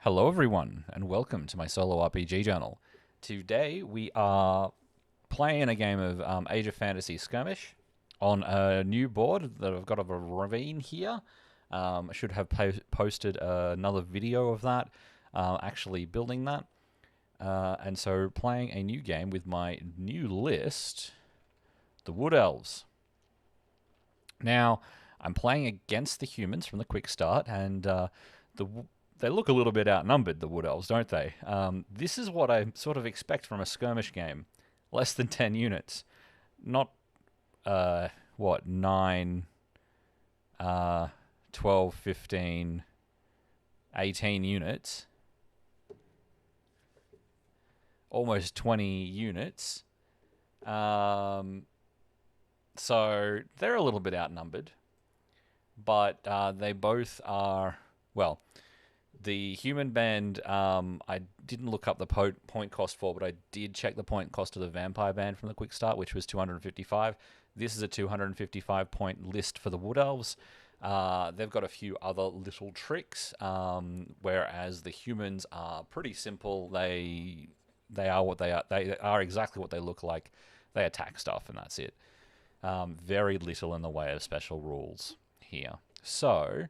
Hello everyone, and welcome to my solo RPG channel. Today we are playing a game of Age of Fantasy Skirmish on a new board that I've got of a ravine here. I should have posted another video of that, actually building that. And so playing a new game with my new list, the Wood Elves. Now, I'm playing against the humans from the Quickstart, and they look a little bit outnumbered, the Wood Elves, don't they? This is what I sort of expect from a skirmish game. Less than 10 units. Not, 9, 12, 15, 18 units. Almost 20 units. So they're a little bit outnumbered. But they both are, well, the human band, I didn't look up the point cost for, but I did check the point cost of the vampire band from the quick start, which was 255. This is a 255 point list for the Wood Elves. They've got a few other little tricks, whereas the humans are pretty simple. They are what they are. They are exactly what they look like. They attack stuff, and that's it. Very little in the way of special rules here. So,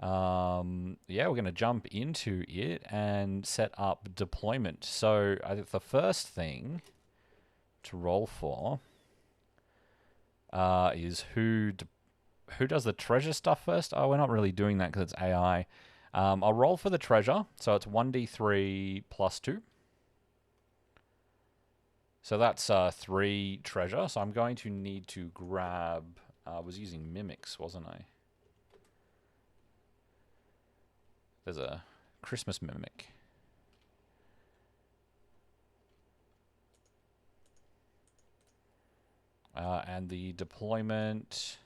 yeah, we're going to jump into it and set up deployment. So I think the first thing to roll for is who does the treasure stuff first. Oh, we're not really doing that because it's AI. I'll roll for the treasure. So it's 1d3 plus 2. So that's 3 treasure. So I'm going to need to grab... I was using mimics, wasn't I? There's a Christmas mimic. And the deployment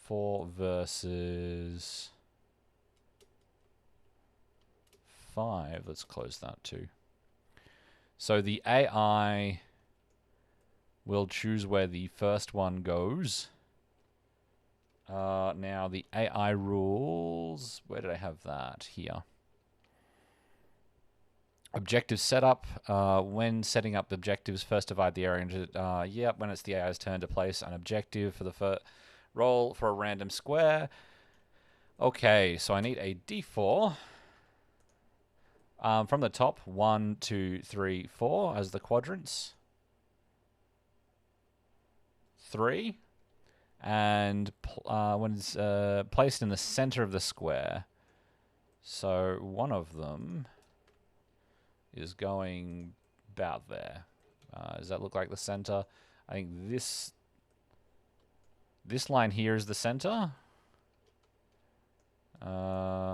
4 versus 5. Let's close that too. So the AI will choose where the first one goes. Now the AI rules, where did I have that? Here. Objective setup. When setting up objectives, first divide the area into, when it's the AI's turn to place an objective for the roll for a random square. Okay, so I need a D4. From the top, 1, 2, 3, 4 as the quadrants. 3. And when it's placed in the center of the square. So one of them is going about there. Does that look like the center? I think this line here is the center. And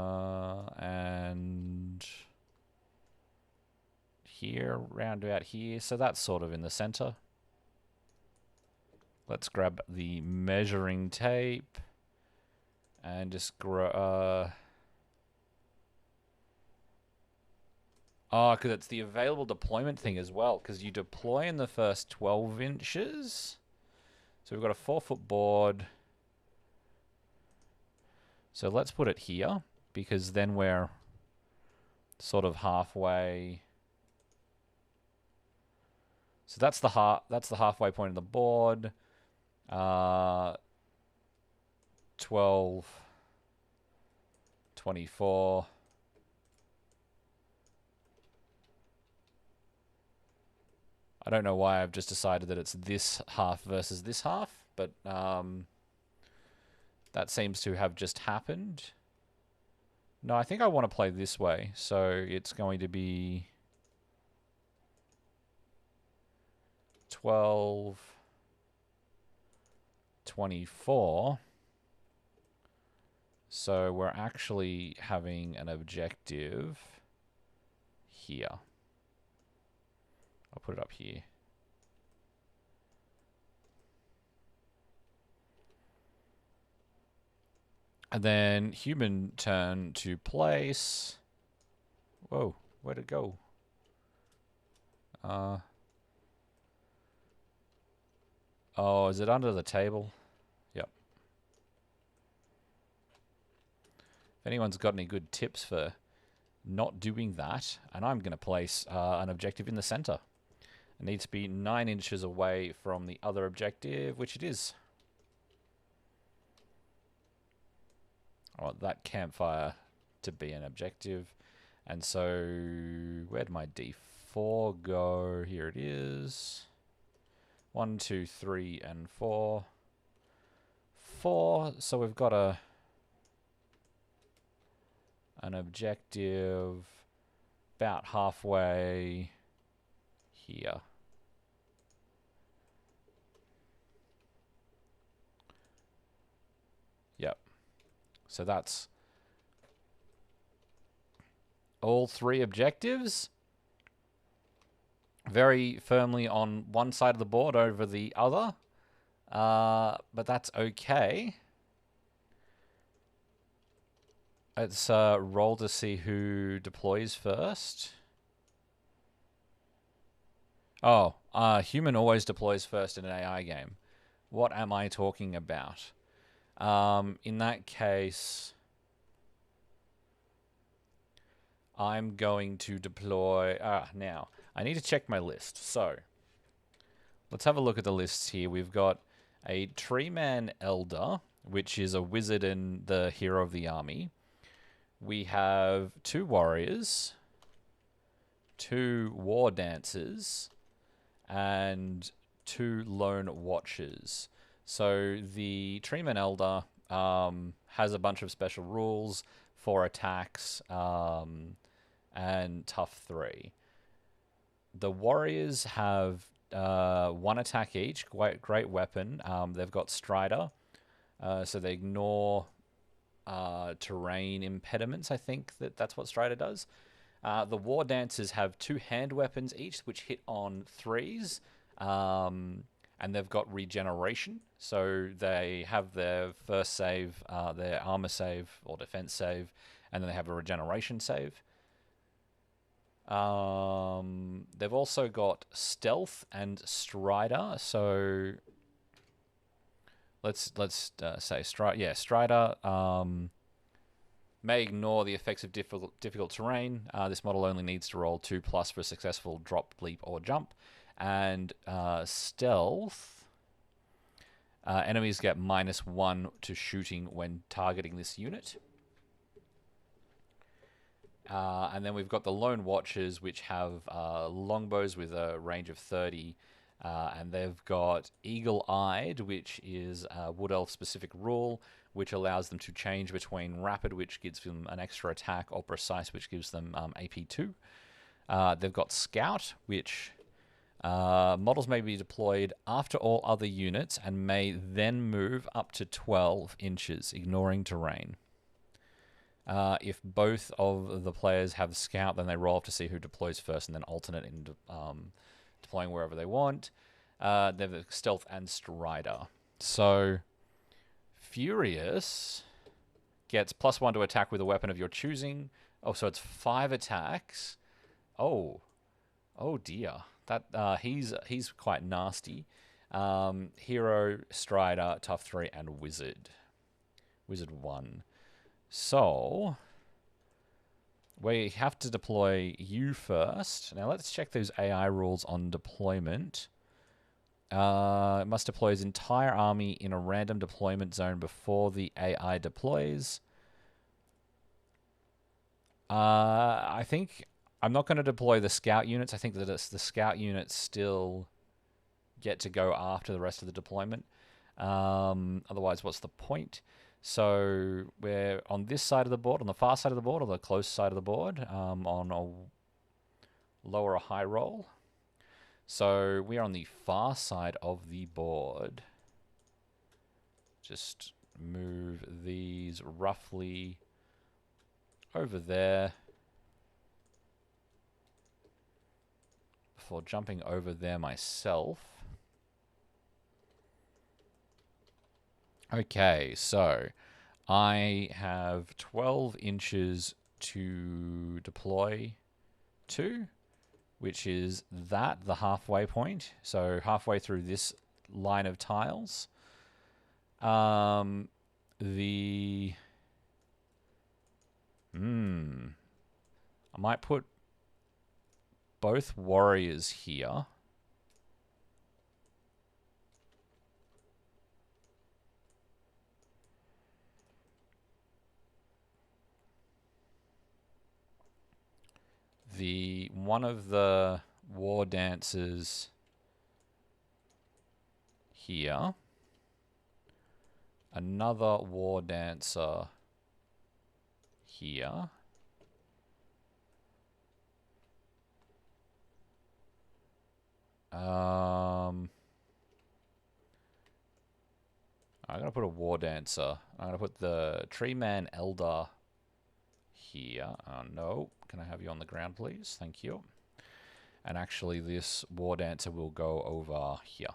here, round about here. So that's sort of in the center. Let's grab the measuring tape and just grow. Oh, because it's the available deployment thing as well. Because you deploy in the first 12 inches. So we've got a 4-foot board. So let's put it here, because then we're sort of halfway. So that's the halfway point of the board. 12, 24. I don't know why I've just decided that it's this half versus this half, but that seems to have just happened. No, I think I want to play this way, so it's going to be 12, 24. So we're actually having an objective here. I'll put it up here. And then human turn to place. Whoa, where'd it go? Oh, is it under the table? Yep. If anyone's got any good tips for not doing that, and I'm going to place an objective in the center. It needs to be 9 inches away from the other objective, which it is. I want that campfire to be an objective. And so, where'd my D4 go? Here it is. 1, 2, 3, and 4. 4, so we've got an objective about halfway here. Yep. So that's all 3 objectives. Very firmly on one side of the board over the other. But that's okay. Let's roll to see who deploys first. Oh, human always deploys first in an AI game. What am I talking about? In that case, I'm going to deploy... now, I need to check my list. So, let's have a look at the lists here. We've got a Treeman Elder, which is a wizard and the hero of the army. We have 2 warriors, 2 war dancers, and 2 lone watchers. So the Treeman Elder has a bunch of special rules, 4 attacks, and tough 3. The warriors have 1 attack each, great weapon. They've got Strider, so they ignore terrain impediments. I think that's what Strider does. The war dancers have 2 hand weapons each, which hit on 3s, and they've got regeneration. So they have their first save, their armor save or defense save, and then they have a regeneration save. They've also got stealth and Strider. So let's say Strider may ignore the effects of difficult terrain. This model only needs to roll 2+ for a successful drop, leap, or jump. And stealth, enemies get -1 to shooting when targeting this unit. And then we've got the Lone Watchers, which have longbows with a range of 30. And they've got Eagle-Eyed, which is a Wood Elf specific rule, which allows them to change between Rapid, which gives them an extra attack, or Precise, which gives them AP2. They've got Scout, which models may be deployed after all other units and may then move up to 12 inches, ignoring terrain. If both of the players have Scout, then they roll off to see who deploys first and then alternate in deploying wherever they want. They've Stealth and Strider. So, Furious gets +1 to attack with a weapon of your choosing. Oh, so it's 5 attacks. Oh dear. That he's quite nasty. Hero, Strider, Tough 3, and Wizard. Wizard 1. So we have to deploy you first. Now let's check those AI rules on deployment. It must deploy his entire army in a random deployment zone before the AI deploys. I think I'm not going to deploy the scout units. I think that the scout units still get to go after the rest of the deployment. Otherwise, what's the point? So we're on this side of the board, on the far side of the board, or the close side of the board, on a low or a high roll. So we're on the far side of the board. Just move these roughly over there before jumping over there myself. Okay, so I have 12 inches to deploy to, which is the halfway point. So halfway through this line of tiles. The I might put both warriors here. One of the war dancers here. Another war dancer here. I'm going to put a war dancer. I'm going to put the tree man elder here. No. Can I have you on the ground, please? Thank you. And actually, this war dancer will go over here.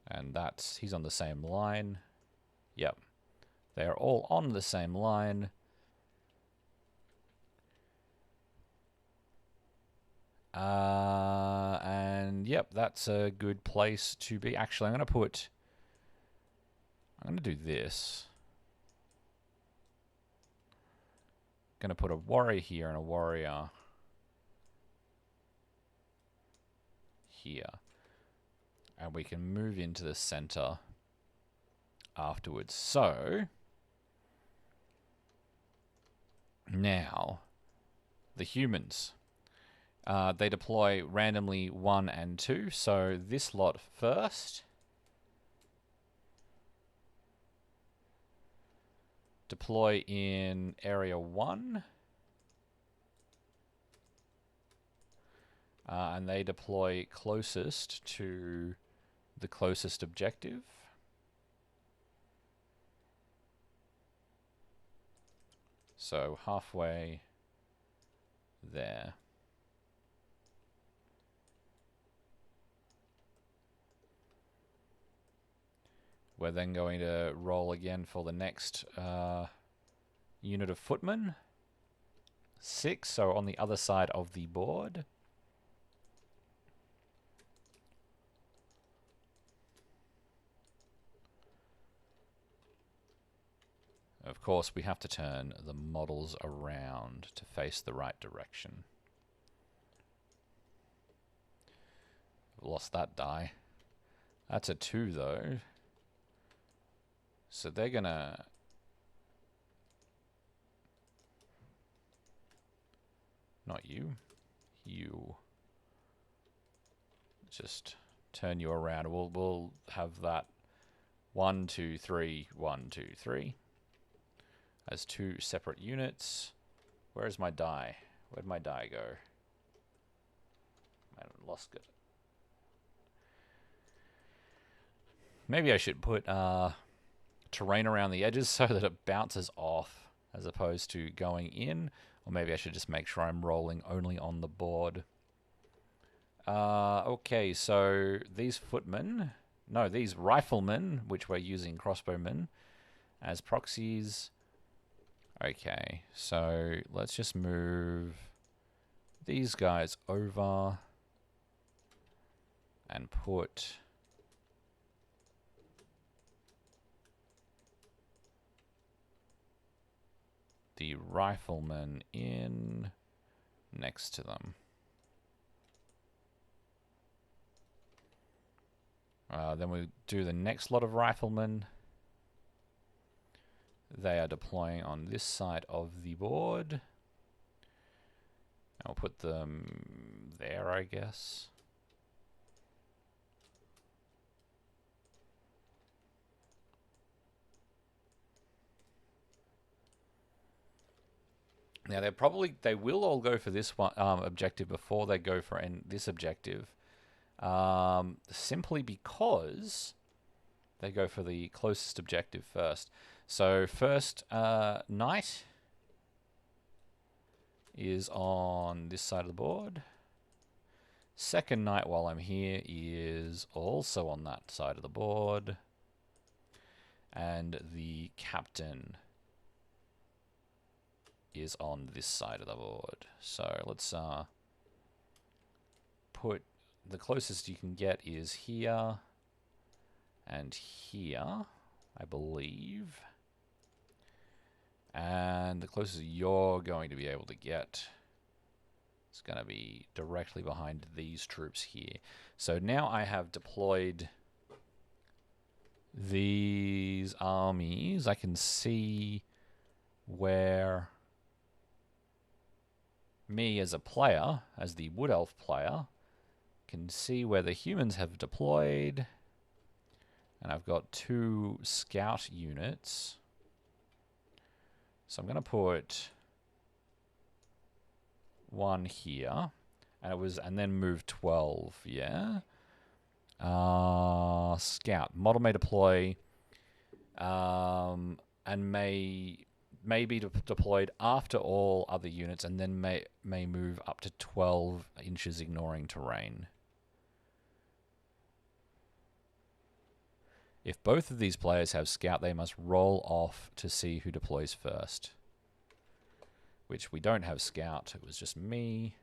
And he's on the same line. Yep. They're all on the same line. And yep, that's a good place to be. Actually, I'm going to do this. Going to put a warrior here and a warrior here. And we can move into the center afterwards. So, now, the humans. They deploy randomly 1 and 2. So, this lot first. Deploy in area 1. And they deploy closest to the closest objective. So halfway there. We're then going to roll again for the next unit of footmen. 6, so on the other side of the board. Of course, we have to turn the models around to face the right direction. Lost that die. That's a 2, though. So they're gonna... Not you. You. Just turn you around. We'll have that 1, 2, 3, 1, 2, 3. As 2 separate units. Where's my die? Where'd my die go? I lost it. Maybe I should put terrain around the edges so that it bounces off as opposed to going in. Or maybe I should just make sure I'm rolling only on the board. Okay, so these footmen... No, these riflemen, which we're using crossbowmen as proxies... Okay, so let's just move these guys over and put the riflemen in next to them. Then we do the next lot of riflemen. They are deploying on this side of the board. I'll put them there, I guess. Now they will all go for this one objective before they go for this objective, simply because they go for the closest objective first. So first knight is on this side of the board. Second knight while I'm here is also on that side of the board. And the captain is on this side of the board. So let's put the closest you can get is here and here, I believe. And And the closest you're going to be able to get is going to be directly behind these troops here. So now I have deployed these armies. I can see where me as a player, as the Wood Elf player, can see where the humans have deployed. And I've got 2 scout units. So I'm going to put 1 here. And then move 12, yeah? Scout. Model may deploy and may be deployed after all other units, and then may move up to 12 inches ignoring terrain. If both of these players have scout, they must roll off to see who deploys first. Which we don't have scout, it was just me.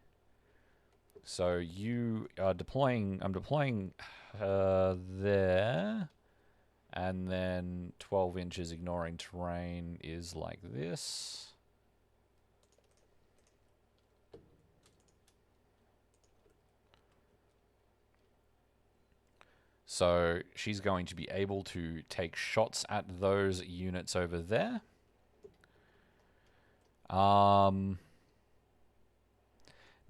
So you are deploying, I'm deploying there. And then 12 inches ignoring terrain is like this. So she's going to be able to take shots at those units over there. Now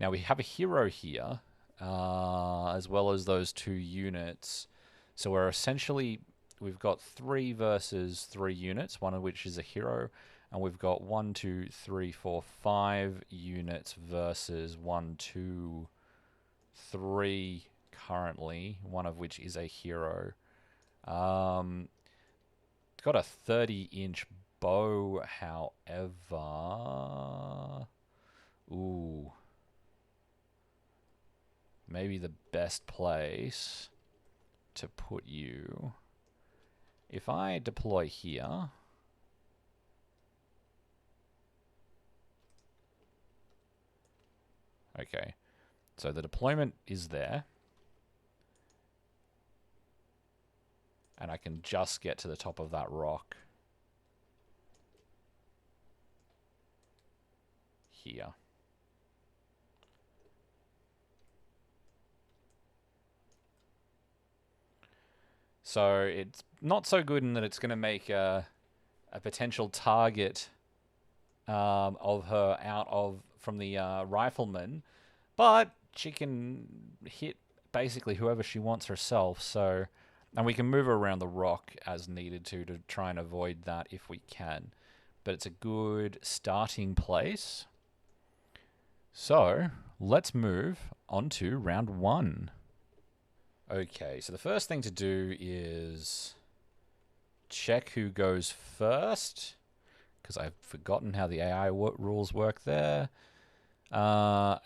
we have a hero here, as well as those 2 units. So we're essentially, we've got 3 versus 3 units, one of which is a hero. And we've got 1, 2, 3, 4, 5 units versus 1, 2, 3 currently, one of which is a hero. Got a 30-inch bow, however. Ooh. Maybe the best place to put you. If I deploy here. Okay. So the deployment is there. And I can just get to the top of that rock. Here. So it's not so good in that it's going to make a potential target of her out from the rifleman, but she can hit basically whoever she wants herself. So, and we can move her around the rock as needed to try and avoid that if we can. But it's a good starting place. So let's move on to round 1. Okay, so the first thing to do is check who goes first, because I've forgotten how the AI rules work there. Not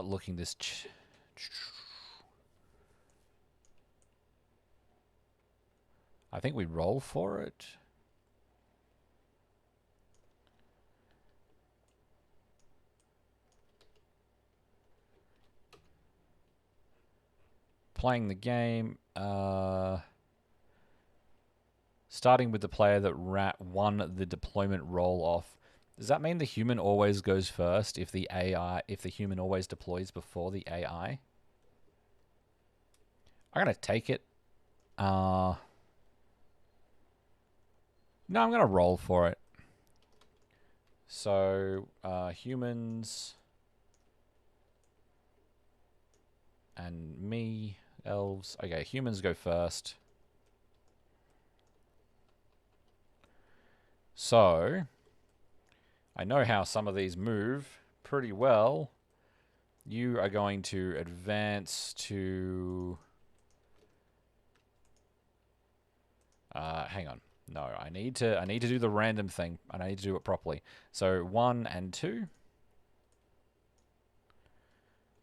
looking this... I think we roll for it. Playing the game, starting with the player that won the deployment roll off. Does that mean the human always goes first if the human always deploys before the AI? I'm gonna take it. No, I'm gonna roll for it. So humans and me. Elves. Okay, humans go first. So, I know how some of these move pretty well. You are going to advance to... hang on. No, I need to do the random thing, and I need to do it properly. So 1 and 2.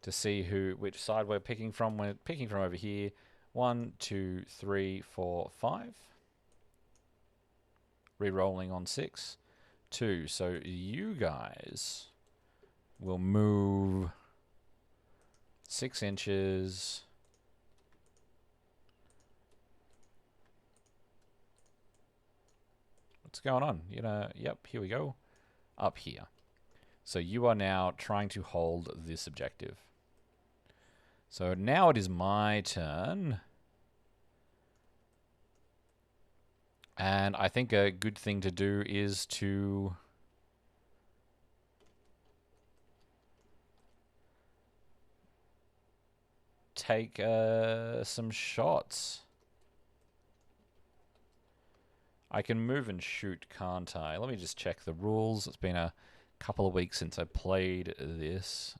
To see which side we're picking from. We're picking from over here. 1, 2, 3, 4, 5. Re-rolling on 6. 2. So you guys will move 6 inches. What's going on? You know, yep, here we go. Up here. So you are now trying to hold this objective. So now it is my turn. And I think a good thing to do is to take some shots. I can move and shoot, can't I? Let me just check the rules. It's been a couple of weeks since I played this.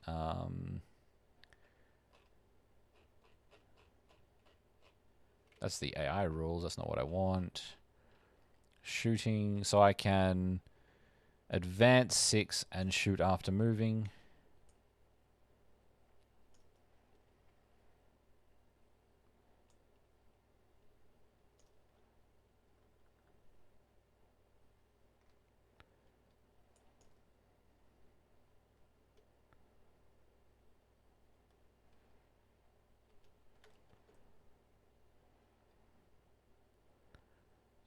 That's the AI rules. That's not what I want. Shooting. So I can advance 6 and shoot after moving.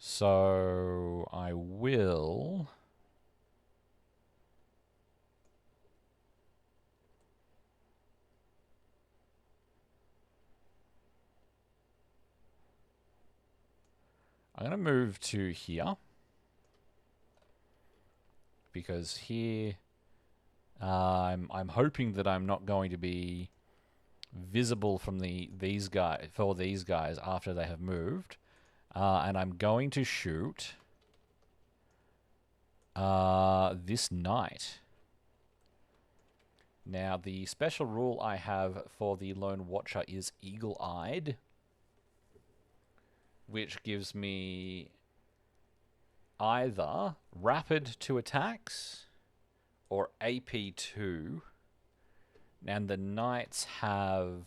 So I will... I'm going to move to here. Because here... I'm hoping that I'm not going to be visible from these guys after they have moved. And I'm going to shoot this knight. Now, the special rule I have for the Lone Watcher is Eagle-Eyed, which gives me either Rapid 2 attacks or AP 2. And the knights have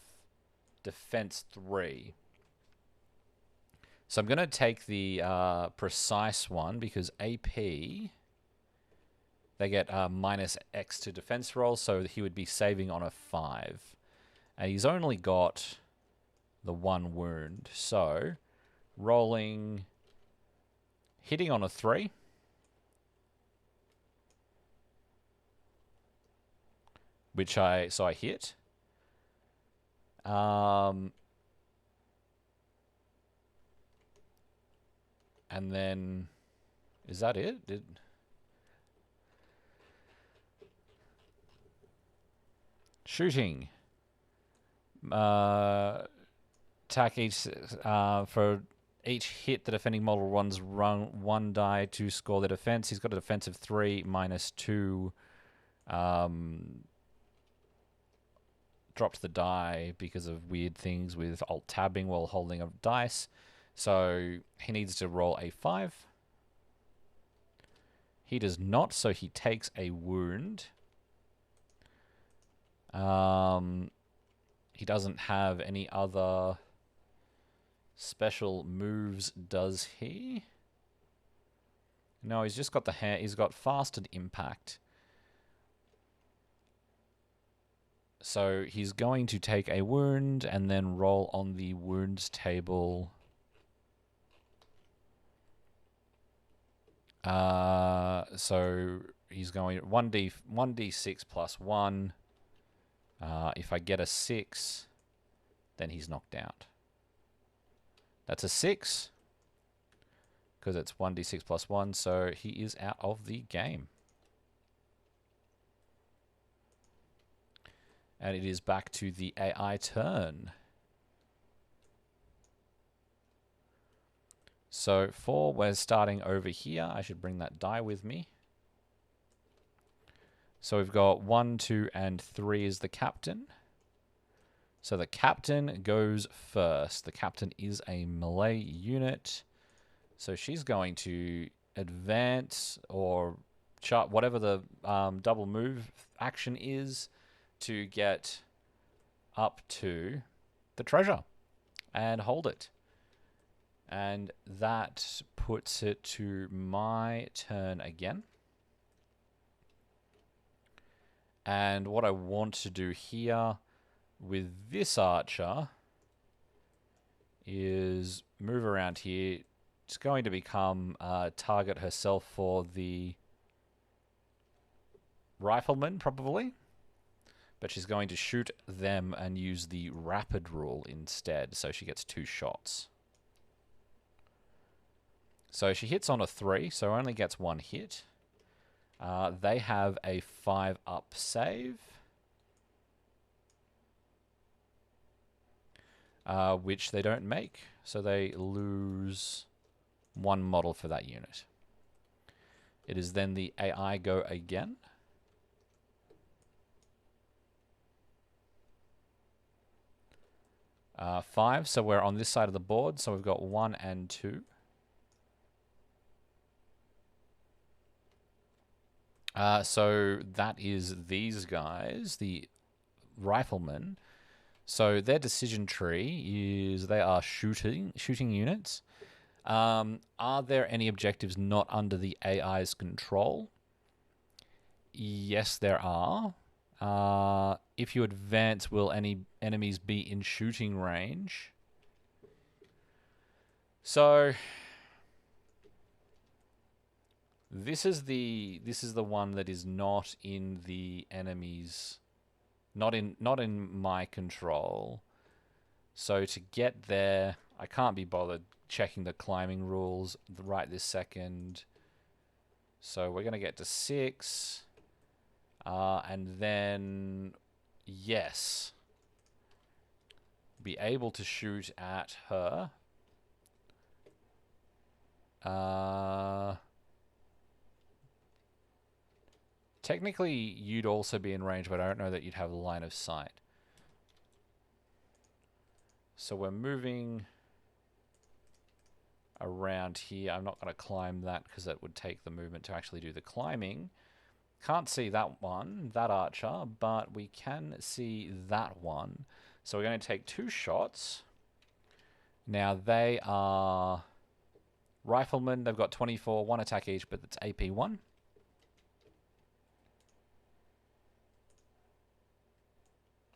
Defense 3. So I'm going to take the precise one because AP, they get minus X to defense rolls, so he would be saving on a 5. And he's only got the 1 wound. So rolling, hitting on a 3. So I hit. And then, is that it? Shooting. Attack each, for each hit the defending model runs 1 die to score the defense. He's got a defense of 3 minus 2. Dropped the die because of weird things with alt tabbing while holding a dice. So he needs to roll a 5. He does not, so he takes a wound. He doesn't have any other special moves, does he? No, he's just got the hair. He's got fasted impact. So he's going to take a wound and then roll on the wounds table. So he's going 1d6 plus 1. If I get a 6, then he's knocked out. That's a 6. Because it's 1d6 plus 1, so he is out of the game. And it is back to the AI turn. So we're starting over here. I should bring that die with me. So we've got 1, 2, and 3 is the captain. So the captain goes first. The captain is a melee unit. So she's going to advance or chart whatever the double move action is to get up to the treasure and hold it. And that puts it to my turn again. And what I want to do here with this archer is move around here She's going to become target herself for the rifleman, probably. But she's going to shoot them and use the rapid rule instead, so she gets 2 shots. So she hits on a 3, so only gets 1 hit. They have a 5-up save, which they don't make, so they lose 1 model for that unit. It is then the AI go again. Five, so we're on this side of the board, so we've got 1 and 2. So that is these guys, the riflemen. So their decision tree is they are shooting units. Are there any objectives not under the AI's control? Yes, there are. If you advance, will any enemies be in shooting range? So this is the one that is not in the enemies, not in my control. So to get there, I can't be bothered checking the climbing rules right this second. So we're going to get to 6. And then, yes, be able to shoot at her. Technically, you'd also be in range, but I don't know that you'd have a line of sight. So we're moving around here. I'm not going to climb that because that would take the movement to actually do the climbing. Can't see that one, that archer, but we can see that one. So we're going to take 2 shots. Now they are riflemen. They've got 24, 1 attack each, but it's AP 1.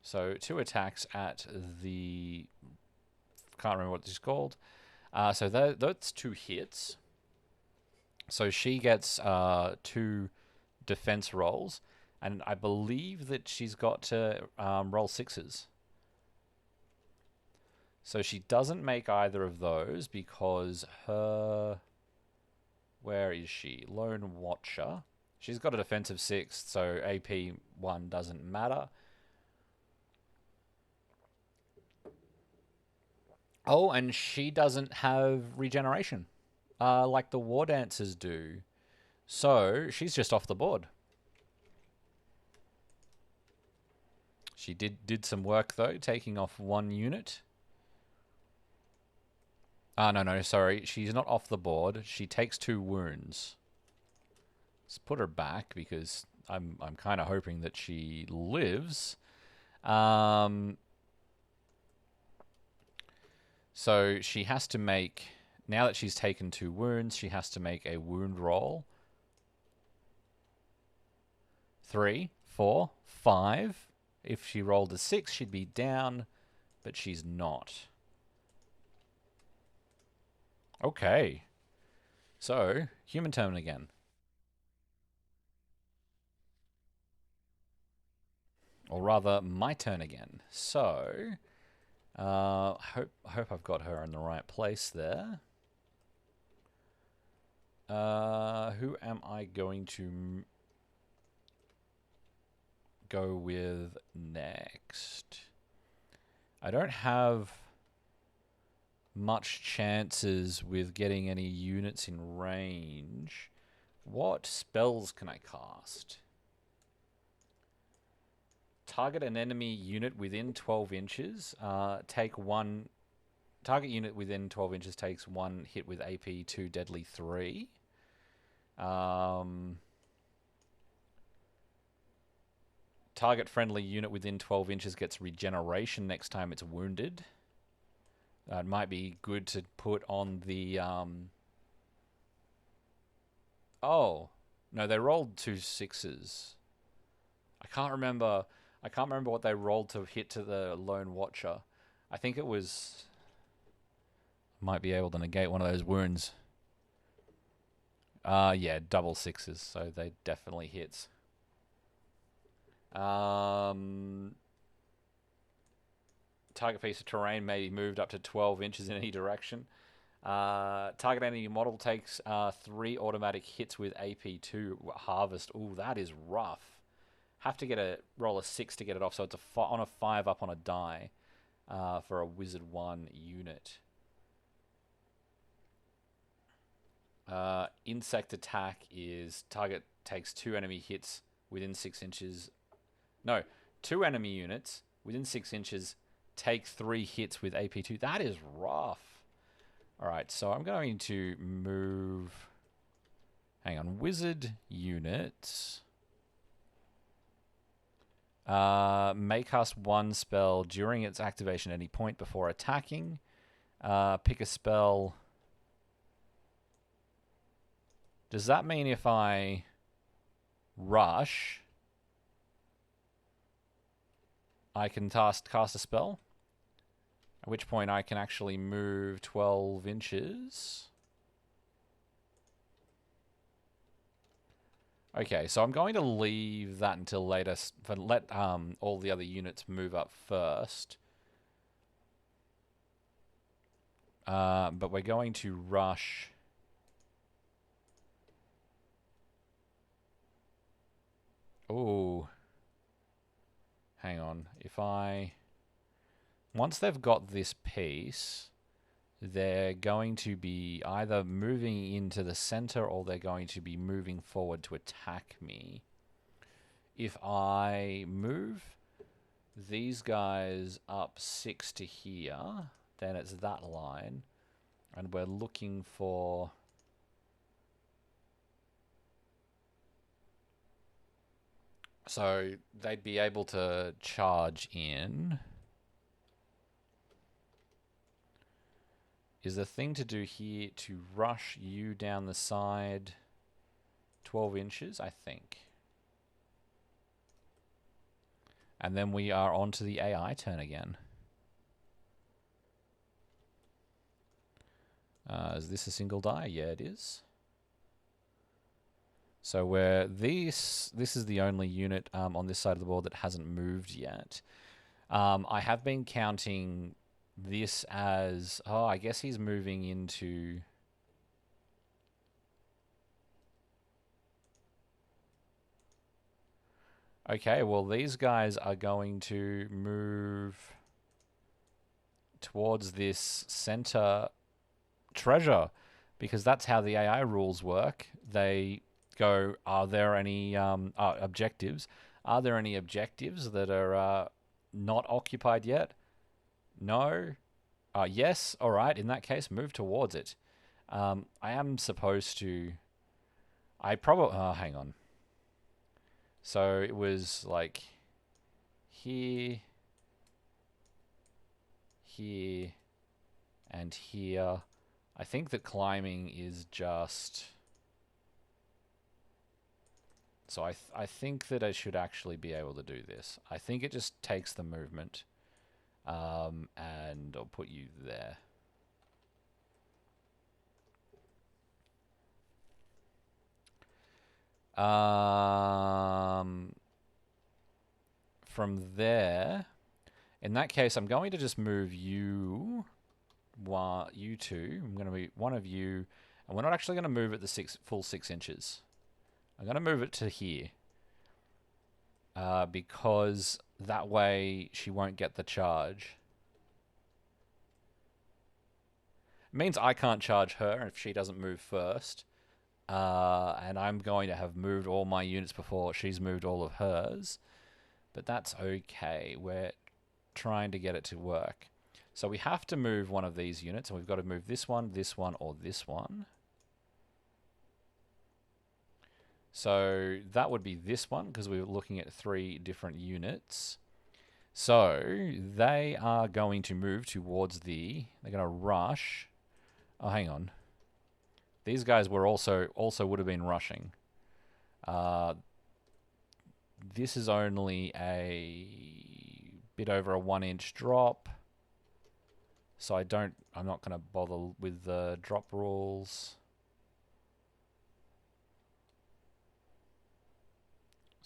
So 2 attacks at the... can't remember what this is called. So that's 2 hits. So she gets 2... defense rolls, and I believe that she's got to roll 6s. So she doesn't make either of those because her... where is she? Lone Watcher. She's got a defensive 6, so AP 1 doesn't matter. Oh, and she doesn't have regeneration like the War Dancers do. So she's just off the board. She did some work though, taking off 1 unit. No, sorry. She's not off the board. She takes 2 wounds. Let's put her back because I'm kind of hoping that she lives. So she has to make, now that she's taken 2 wounds, she has to make a wound roll. 3, 4, 5. If she rolled a 6, she'd be down, but she's not. Okay. So, human turn again. Or rather, my turn again. So, hope I've got her in the right place there. Who am I going to go with next? I don't have much chances with getting any units in range. What spells can I cast? Target an enemy unit within 12 inches. Take 1... Target unit within 12 inches takes 1 hit with AP, 2 deadly, 3. Target friendly unit within 12 inches gets regeneration next time it's wounded. It might be good to put on the... Oh. No, they rolled 2 6s. I can't remember what they rolled to hit to the Lone Watcher. I think it was... Might be able to negate one of those wounds. Yeah, double sixes, so they definitely hits. Target piece of terrain may be moved up to 12 inches in any direction. Target enemy model takes 3 automatic hits with AP2 harvest. Ooh, that is rough. Have to get a roll a 6 to get it off, so it's on a 5 up on a die for a Wizard 1 unit. Insect attack is target takes 2 enemy hits within 6 inches. No, 2 enemy units within 6 inches take 3 hits with AP2. That is rough. Alright, so I'm going to move... Hang on, wizard unit. May cast 1 spell during its activation at any point before attacking. Pick a spell... Does that mean if I rush, I can cast a spell? At which point I can actually move 12 inches. Okay, so I'm going to leave that until later, let all the other units move up first. But we're going to rush... Oh, hang on. If I... Once they've got this piece, they're going to be either moving into the center or they're going to be moving forward to attack me. If I move these guys up 6 to here, then it's that line. And we're looking for... So they'd be able to charge in. Is the thing to do here to rush you down the side 12 inches, I think. And then we are on to the AI turn again. Is this a single die? Yeah, it is. So where this is the only unit on this side of the board that hasn't moved yet. I have been counting this as... Oh, I guess he's moving into... Okay, well, these guys are going to move towards this center treasure, because that's how the AI rules work. They go, are there any objectives? Are there any objectives that are not occupied yet? No? Yes? All right, in that case, move towards it. I am supposed to... I probably... hang on. So it was like here, here, and here. I think the climbing is just... So I think that I should actually be able to do this. I think it just takes the movement. And I'll put you there. From there, in that case, I'm going to just move you two. I'm going to be one of you, and we're not actually going to move it the full 6 inches. I'm going to move it to here, because that way she won't get the charge. It means I can't charge her if she doesn't move first. And I'm going to have moved all my units before she's moved all of hers. But that's okay. We're trying to get it to work. So we have to move one of these units, and we've got to move this one, or this one. So that would be this one, because we were looking at 3 different units. So they are going to move towards the... They're going to rush. Oh, hang on. These guys were also would have been rushing. This is only a bit over a 1-inch drop. So I'm not going to bother with the drop rules.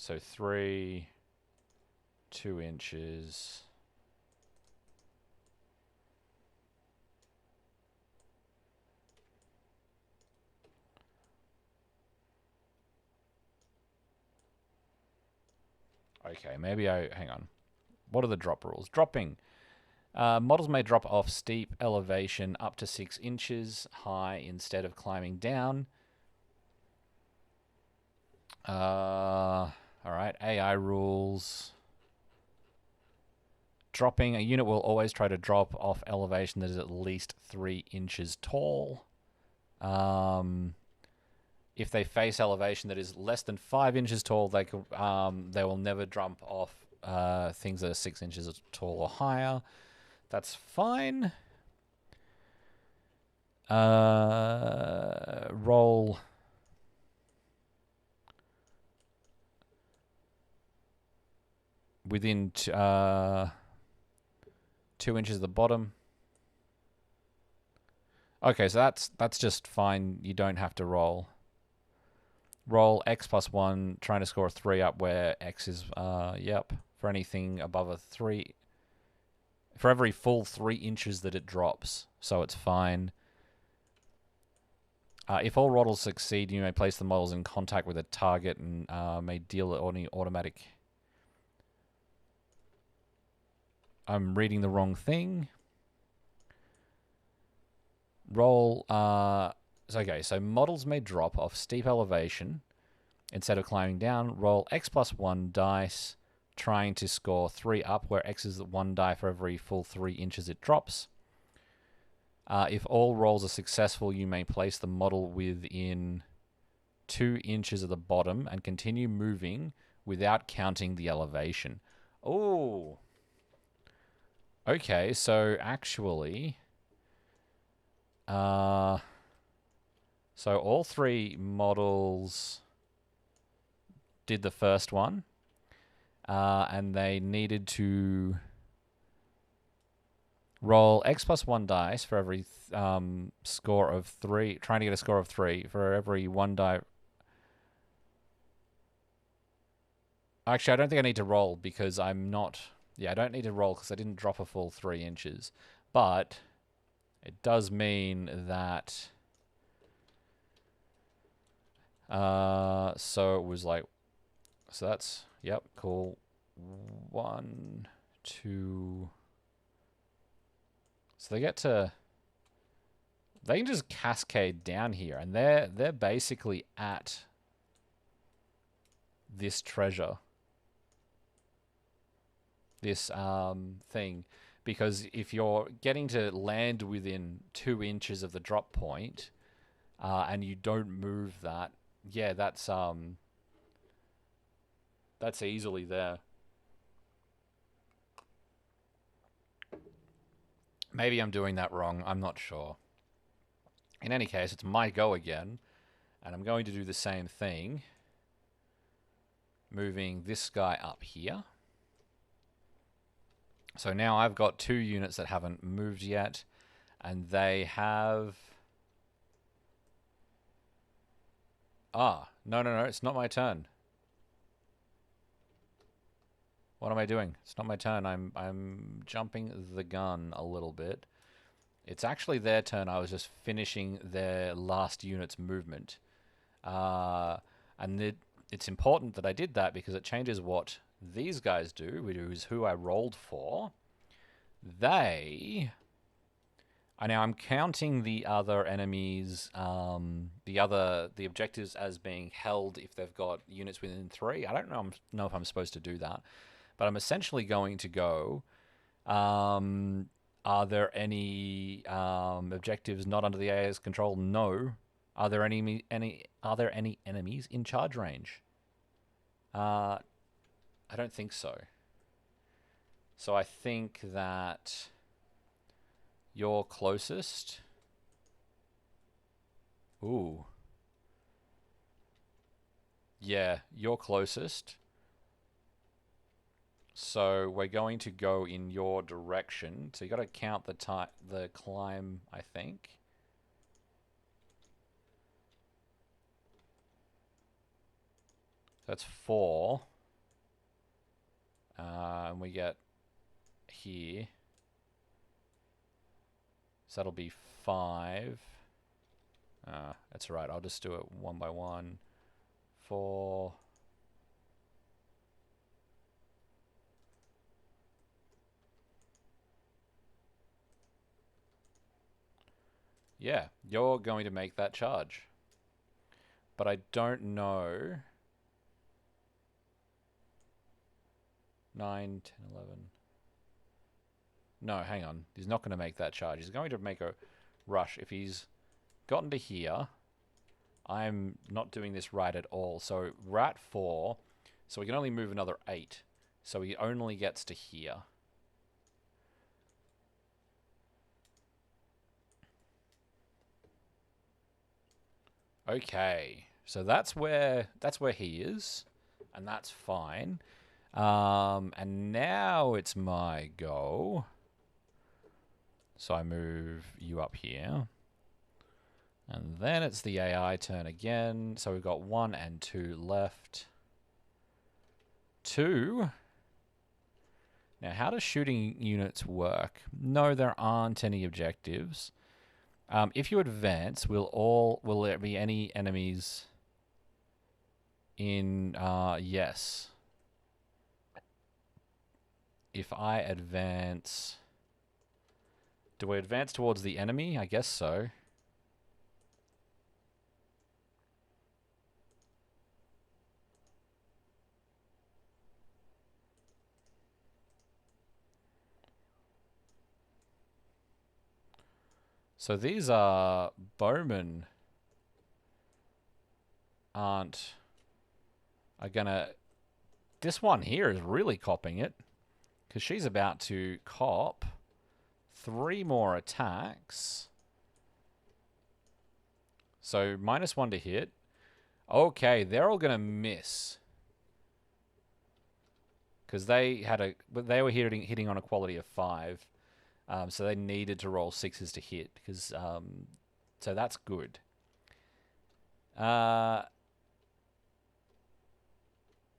So 3, 2 inches. Okay, maybe hang on. What are the drop rules? Dropping. Models may drop off steep elevation up to 6 inches high instead of climbing down. All right, AI rules. Dropping. A unit will always try to drop off elevation that is at least 3 inches tall. If they face elevation that is less than 5 inches tall, they will never jump off things that are 6 inches tall or higher. That's fine. Roll. Within 2 inches of the bottom. Okay, so that's just fine. You don't have to roll. Roll X plus 1, trying to score a 3 up where X is, yep, for anything above a 3. For every full 3 inches that it drops, so it's fine. If all models succeed, you may place the models in contact with a target and may deal any automatic... I'm reading the wrong thing. Roll... okay, so models may drop off steep elevation instead of climbing down. Roll X plus 1 dice, trying to score 3 up, where X is 1 die for every full 3 inches it drops. If all rolls are successful, you may place the model within 2 inches of the bottom and continue moving without counting the elevation. Oh. Okay, so actually... so all 3 models did the first one, and they needed to roll X plus 1 dice for every score of 3, trying to get a score of 3 for every 1 die. Actually, I don't think I need to roll because I'm not... Yeah, I don't need to roll because I didn't drop a full 3 inches. But it does mean that... so it was like... So that's... Yep, cool. 1, 2... So they get to... They can just cascade down here, and they're basically at this treasure. This thing. Because if you're getting to land within 2 inches of the drop point, and you don't move that, yeah, that's easily there. Maybe I'm doing that wrong. I'm not sure. In any case, it's my go again. And I'm going to do the same thing. Moving this guy up here. So now I've got 2 units that haven't moved yet. And they have... No, it's not my turn. What am I doing? It's not my turn. I'm jumping the gun a little bit. It's actually their turn. I was just finishing their last unit's movement. And it's important that I did that because it changes what these guys do, which is who I rolled for. I'm counting the other enemies, the objectives as being held if they've got units within 3. I don't know if I'm supposed to do that. But I'm essentially going to go, are there any objectives not under the AA's control? No. Are there any enemies in charge range? I don't think so. So I think that you're closest. Ooh. Yeah, you're closest. So we're going to go in your direction. So you got to count the climb, I think. that's 4. And we get here. So that'll be 5. That's right. I'll just do it one by one. 4. Yeah, you're going to make that charge. But I don't know. 9, 10, 11. No, hang on. He's not going to make that charge. He's going to make a rush. If he's gotten to here, I'm not doing this right at all. So we're at 4, so we can only move another 8. So he only gets to here. Okay, so that's where he is, and that's fine. And now it's my go. So I move you up here. And then it's the AI turn again. So we've got 1 and 2 left. 2. Now, how does shooting units work? No, there aren't any objectives. If you advance, will there be any enemies in... yes. If I advance... Do I advance towards the enemy? I guess so. So these are bowmen are gonna... This one here is really copping it, because she's about to cop 3 more attacks. So -1 to hit. Okay, they're all gonna miss, because they were hitting on a quality of 5. So they needed to roll 6s to hit, because so that's good.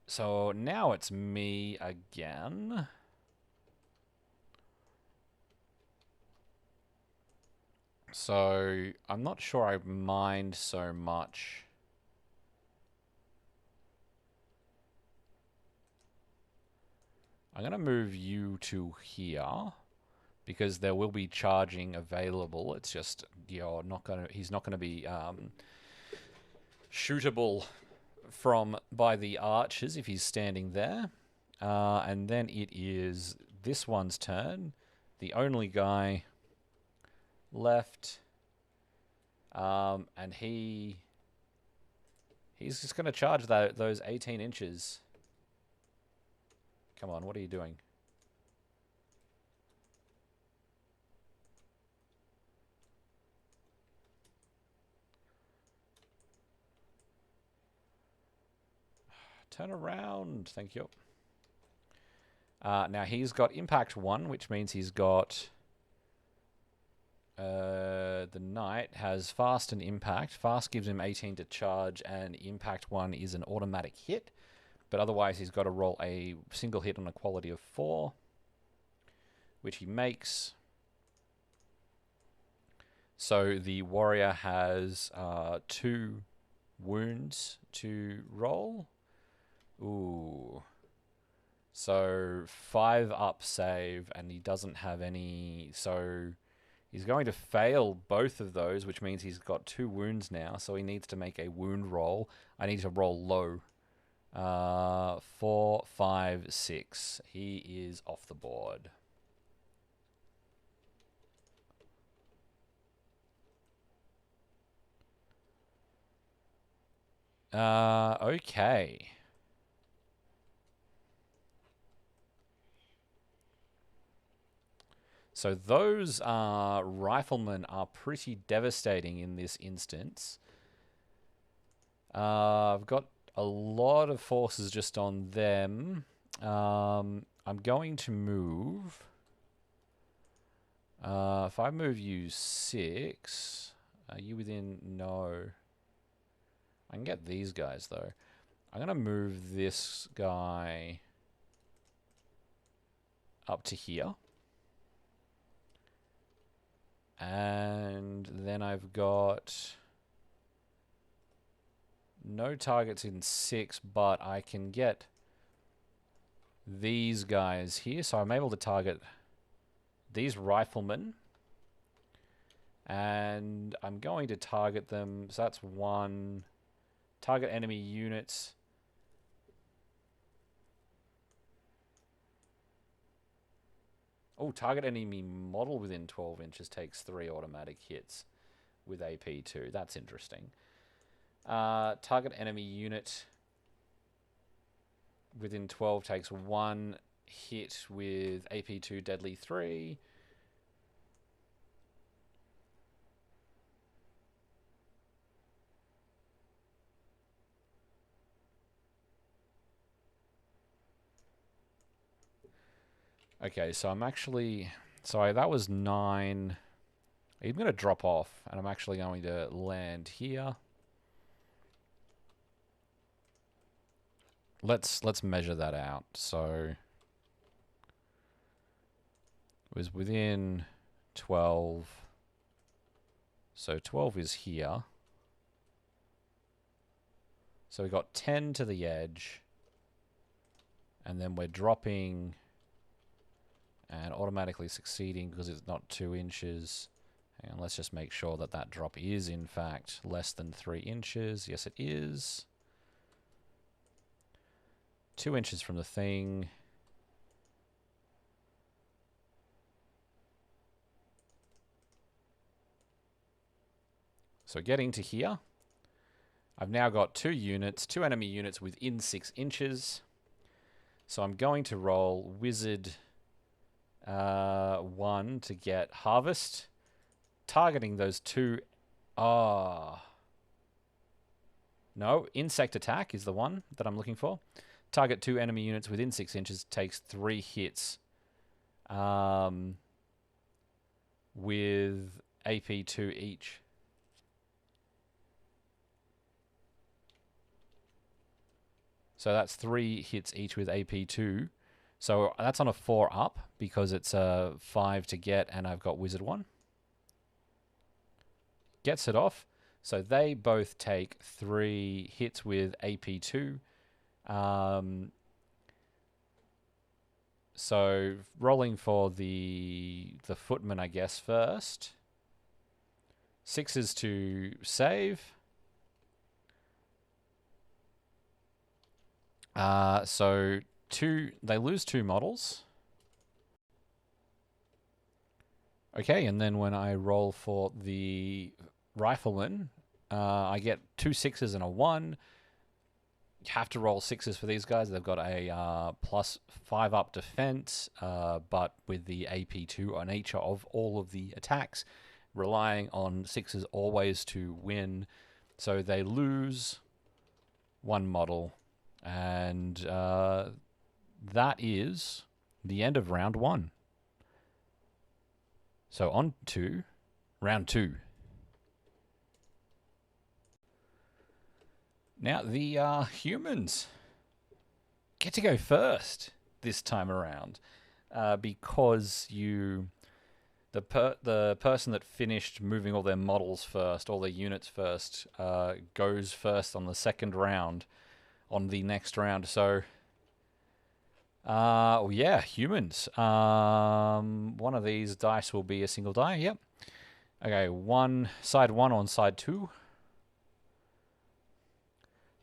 So now it's me again. So I'm not sure I mind so much. I'm going to move you to here, because there will be charging available. It's just he's not going to be shootable by the archers if he's standing there. And then it is this one's turn. The only guy left, and he's just going to charge those 18 inches. Come on, what are you doing? Turn around. Thank you. Now he's got impact 1, which means he's got... the knight has fast and impact. Fast gives him 18 to charge, and impact 1 is an automatic hit. But otherwise he's got to roll a single hit on a quality of 4, which he makes. So the warrior has 2 wounds to roll. Ooh. So 5 up save, and he doesn't have any... So he's going to fail both of those, which means he's got 2 wounds now. So he needs to make a wound roll. I need to roll low. 4, 5, 6. He is off the board. Okay. So those riflemen are pretty devastating in this instance. I've got a lot of forces just on them. I'm going to move. If I move you 6, are you within? No. I can get these guys though. I'm going to move this guy up to here. And then I've got no targets in 6, but I can get these guys here. So I'm able to target these riflemen. And I'm going to target them. So that's 1. Target enemy units. Oh, target enemy model within 12 inches takes 3 automatic hits with AP2. That's interesting. Target enemy unit within 12 takes 1 hit with AP2 deadly 3. Okay, so I'm actually... Sorry, that was 9. I'm going to drop off, and I'm actually going to land here. Let's measure that out. So it was within 12. So 12 is here. So we got 10 to the edge. And then we're dropping and automatically succeeding because it's not 2 inches. And let's just make sure that that drop is in fact less than 3 inches. Yes, it is. 2 inches from the thing. So getting to here, I've now got 2 units, 2 enemy units within 6 inches. So I'm going to roll Wizard 1 to get Harvest, targeting those 2. No, Insect Attack is the one that I'm looking for. Target 2 enemy units within 6 inches, takes 3 hits with AP2 each. So that's 3 hits each with AP2. So that's on a 4 up because it's a 5 to get and I've got Wizard 1. Gets it off. So they both take 3 hits with AP2. So rolling for the footman, I guess, first. 6s to save. So they lose 2 models. Okay, and then when I roll for the rifleman, I get 2 6s and a 1. You have to roll 6s for these guys. They've got a plus 5 up defense, but with the AP2 on nature of all of the attacks, relying on 6s always to win. So they lose 1 model. And that is the end of round 1. So on to round 2. Now the humans get to go first this time around because the person that finished moving all their models first, all their units first, goes first on the second round. On the next round, so yeah, humans. One of these dice will be a single die. Yep. Okay, side 1 on side 2.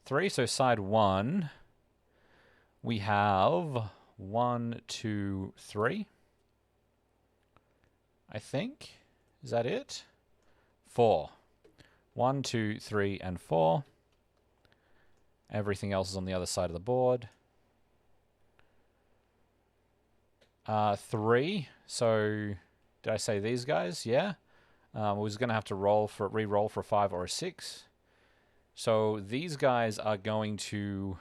3. So side 1, we have 1, 2, 3. I think is that it? 4. 1, 2, 3, and 4. Everything else is on the other side of the board. 3. So, did I say these guys? Yeah. We was going to have to re-roll for a 5 or a 6. So these guys are going to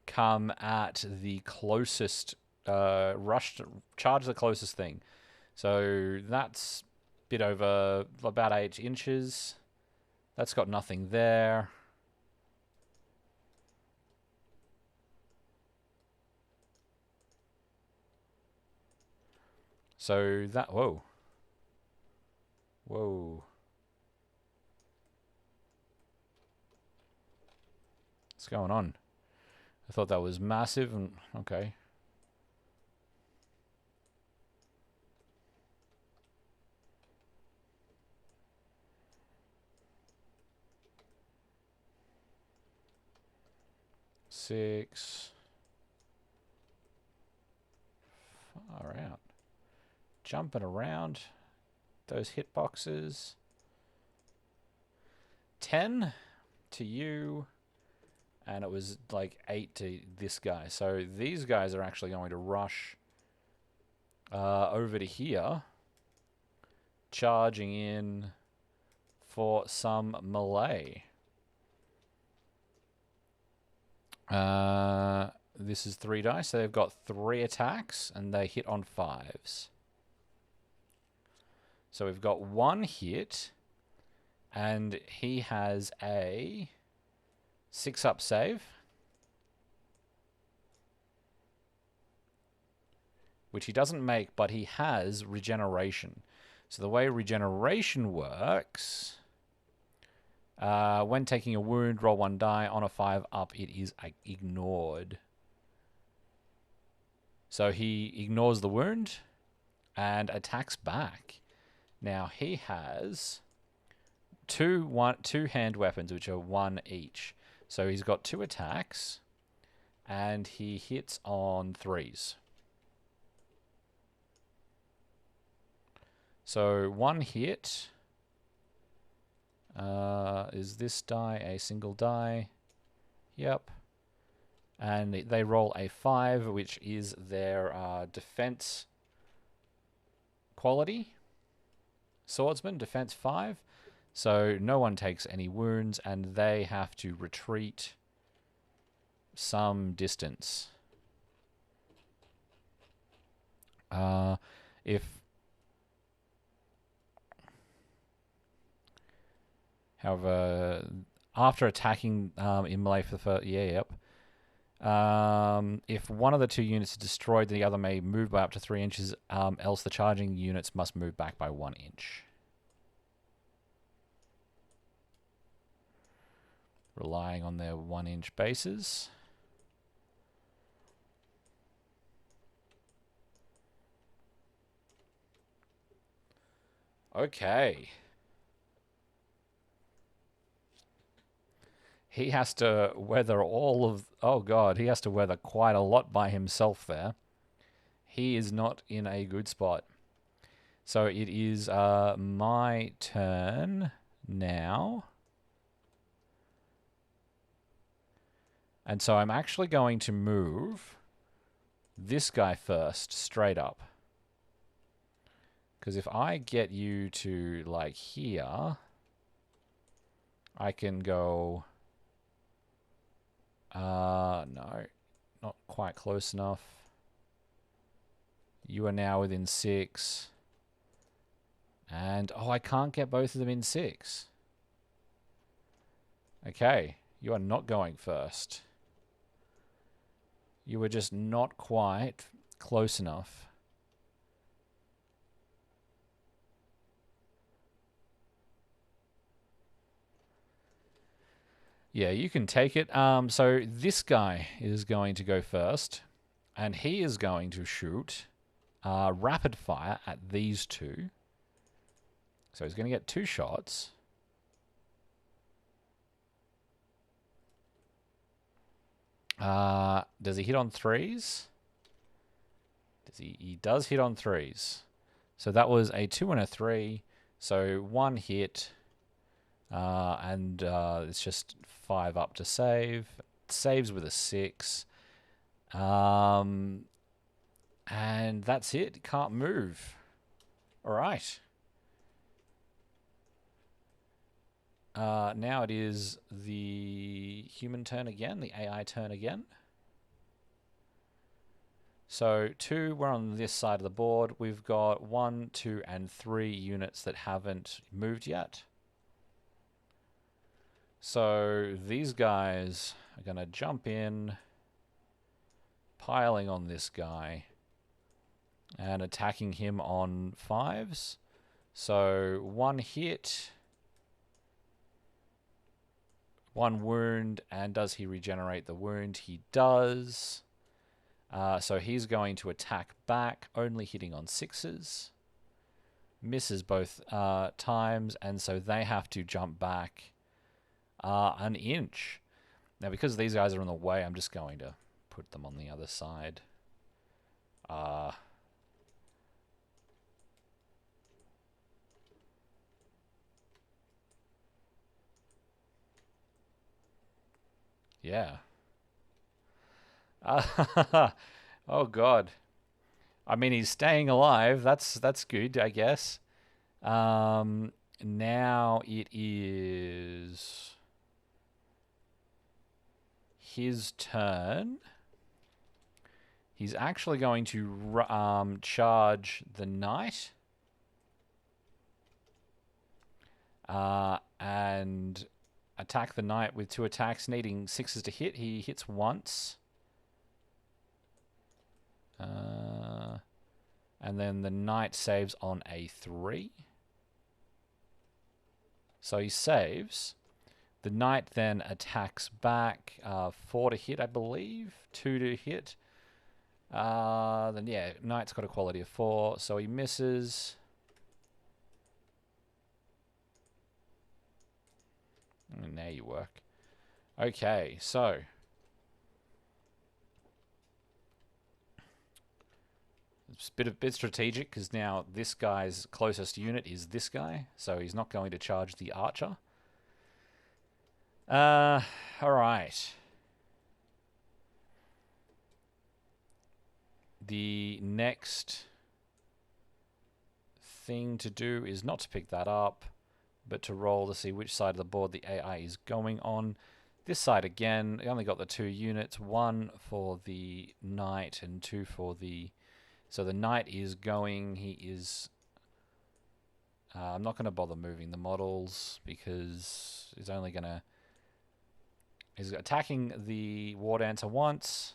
come at the closest charge the closest thing. So that's a bit over about 8 inches. That's got nothing there. So that... Whoa. Whoa. What's going on? I thought that was massive and... Okay. Six. Far out. Jumping around. Those hitboxes. 10 to you. And it was like 8 to this guy. So these guys are actually going to rush over to here. Charging in for some melee. This is 3 dice, so they've got 3 attacks, and they hit on 5s. So we've got 1 hit, and he has a 6-up save, which he doesn't make, but he has regeneration. So the way regeneration works... when taking a wound, roll 1 die. On a 5-up, it is ignored. So he ignores the wound and attacks back. Now he has two hand weapons, which are 1 each. So he's got 2 attacks, and he hits on 3s. So 1 hit. Is this die a single die? Yep. And they roll a 5, which is their defense quality. Swordsman, defense 5. So no one takes any wounds, and they have to retreat some distance. However, after attacking in melee for the first... if one of the 2 units is destroyed, the other may move by up to 3 inches, else the charging units must move back by 1 inch. Relying on their 1-inch bases. Okay. He has to weather all of... Oh, God. He has to weather quite a lot by himself there. He is not in a good spot. So it is my turn now. And so I'm actually going to move this guy first, straight up. Because if I get you to, like, here, I can go... no, not quite close enough. You are now within 6. And, oh, I can't get both of them in 6. Okay, you are not going first. You were just not quite close enough. Yeah, you can take it. So this guy is going to go first, and he is going to shoot rapid fire at these 2. So he's going to get 2 shots. Does he hit on 3s? He does hit on 3s. So that was a 2 and a 3. So 1 hit. And it's just 5 up to save. It saves with a 6. And that's it. Can't move. All right. Now it is the human turn again, the AI turn again. So 2, we're on this side of the board. We've got 1, 2, and 3 units that haven't moved yet. So these guys are going to jump in, piling on this guy. and attacking him on 5s. So 1 hit, 1 wound, and does he regenerate the wound? He does. So he's going to attack back, only hitting on 6s. Misses both times, and so they have to jump back an inch. Now, because these guys are in the way, I'm just going to put them on the other side. Yeah. Oh God. I mean, he's staying alive. That's good, I guess. Now it is his turn. He's actually going to charge the knight. And attack the knight with 2 attacks, needing 6s to hit. He hits once. And then the knight saves on a 3. So he saves. The knight then attacks back. 4 to hit, I believe. 2 to hit. Then, yeah, knight's got a quality of 4, so he misses. And now you work. Okay, so it's a bit strategic because now this guy's closest unit is this guy, so he's not going to charge the archer. All right. The next thing to do is not to pick that up, but to roll to see which side of the board the AI is going on. This side again, I only got the 2 units, 1 for the knight and 2 for the... So the knight is going, he is... I'm not going to bother moving the models because he's only going to... He's attacking the War Dancer once,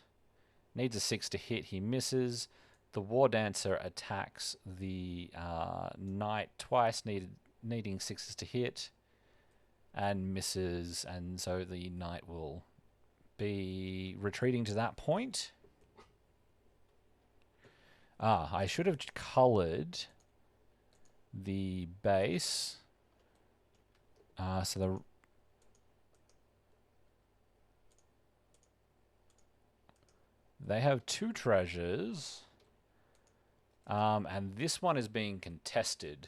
needs a 6 to hit, he misses. The War Dancer attacks the knight twice, needing 6s to hit, and misses, and so the knight will be retreating to that point. I should have colored the base. So they have 2 treasures, and this one is being contested.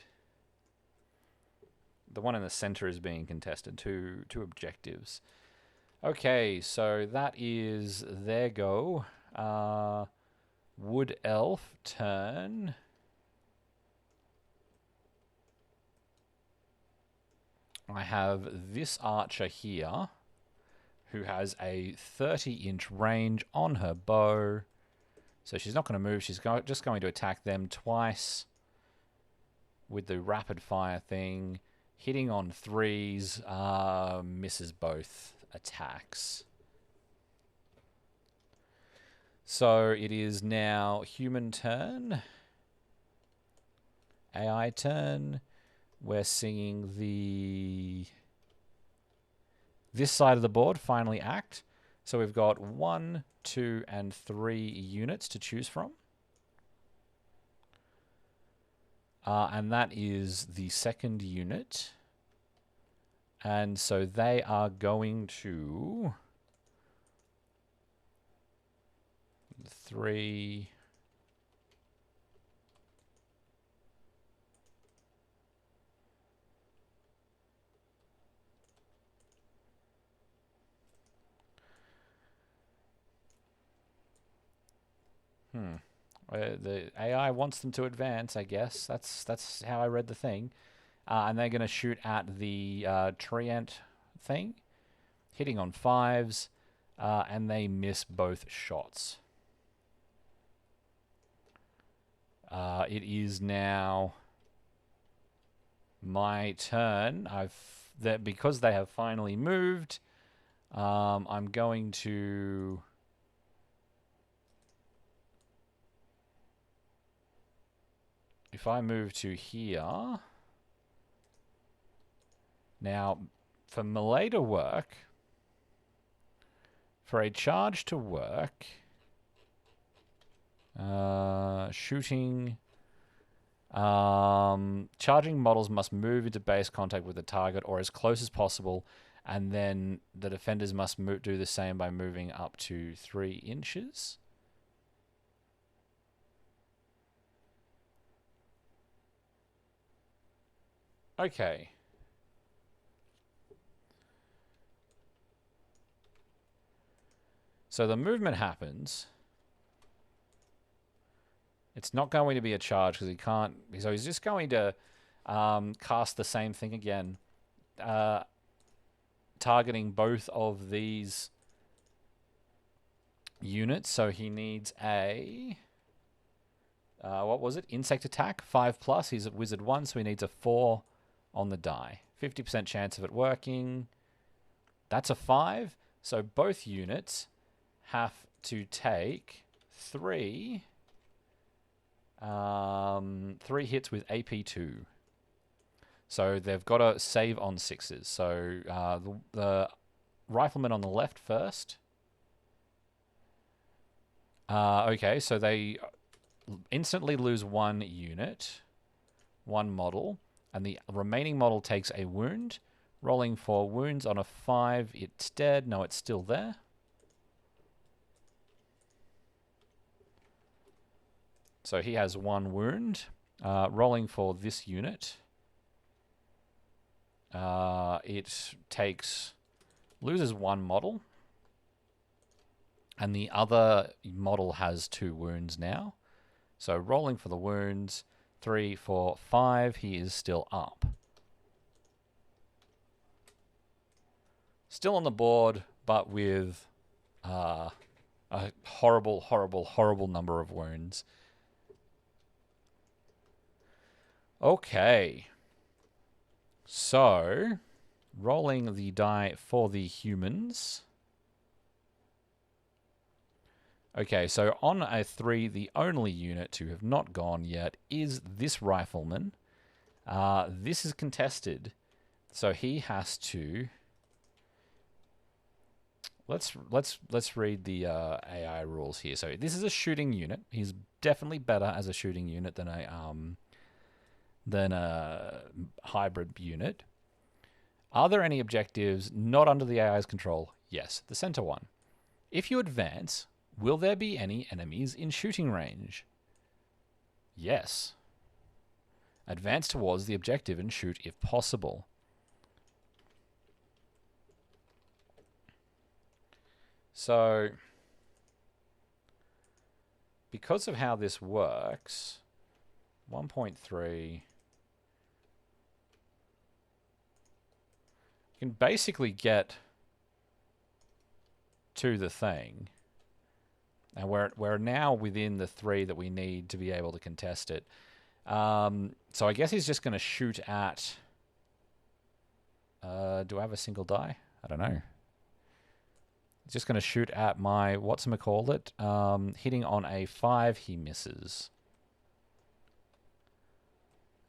The one in the center is being contested. Two objectives. Okay, so that is their go. Wood Elf turn. I have this archer here who has a 30-inch range on her bow. So she's not going to move. She's just going to attack them twice with the rapid fire thing. Hitting on 3s, misses both attacks. So it is now human turn. AI turn. We're seeing this side of the board finally act. So we've got 1, 2, and 3 units to choose from. And that is the second unit. And so they are going to 3. The AI wants them to advance, I guess. That's how I read the thing. And they're going to shoot at the Treant thing, hitting on 5s, and they miss both shots. It is now my turn. Because they have finally moved, I'm going to... if I move to here, now for melee to work, for a charge to work, shooting, charging models must move into base contact with the target or as close as possible, and then the defenders must do the same by moving up to 3 inches. Okay. So the movement happens. It's not going to be a charge because he can't. So he's just going to cast the same thing again, targeting both of these units. So he needs a what was it? Insect attack 5+. He's at wizard 1, so he needs a 4 on the die. 50% chance of it working. That's a 5. So both units have to take 3 hits with AP2. So they've got to save on 6s. So the rifleman on the left first. Okay, so they instantly lose 1 unit, 1 model, and the remaining model takes a wound. Rolling for wounds on a 5, it's dead. No, it's still there. So he has 1 wound. Rolling for this unit. It loses 1 model. And the other model has 2 wounds now. So rolling for the wounds. 3, 4, 5. He is still up. Still on the board, but with a horrible, horrible, horrible number of wounds. Okay. So, rolling the die for the humans. Okay, so on a 3, the only unit to have not gone yet is this rifleman. This is contested, so he has to. Let's read the AI rules here. So this is a shooting unit. He's definitely better as a shooting unit than a hybrid unit. Are there any objectives not under the AI's control? Yes, the center one. If you advance, will there be any enemies in shooting range? Yes. Advance towards the objective and shoot if possible. So, because of how this works, 1.3, you can basically get to the thing. And we're now within the 3 that we need to be able to contest it. So I guess he's just going to shoot at... do I have a single die? I don't know. He's just going to shoot at my... whatchamacallit? Hitting on a 5, he misses.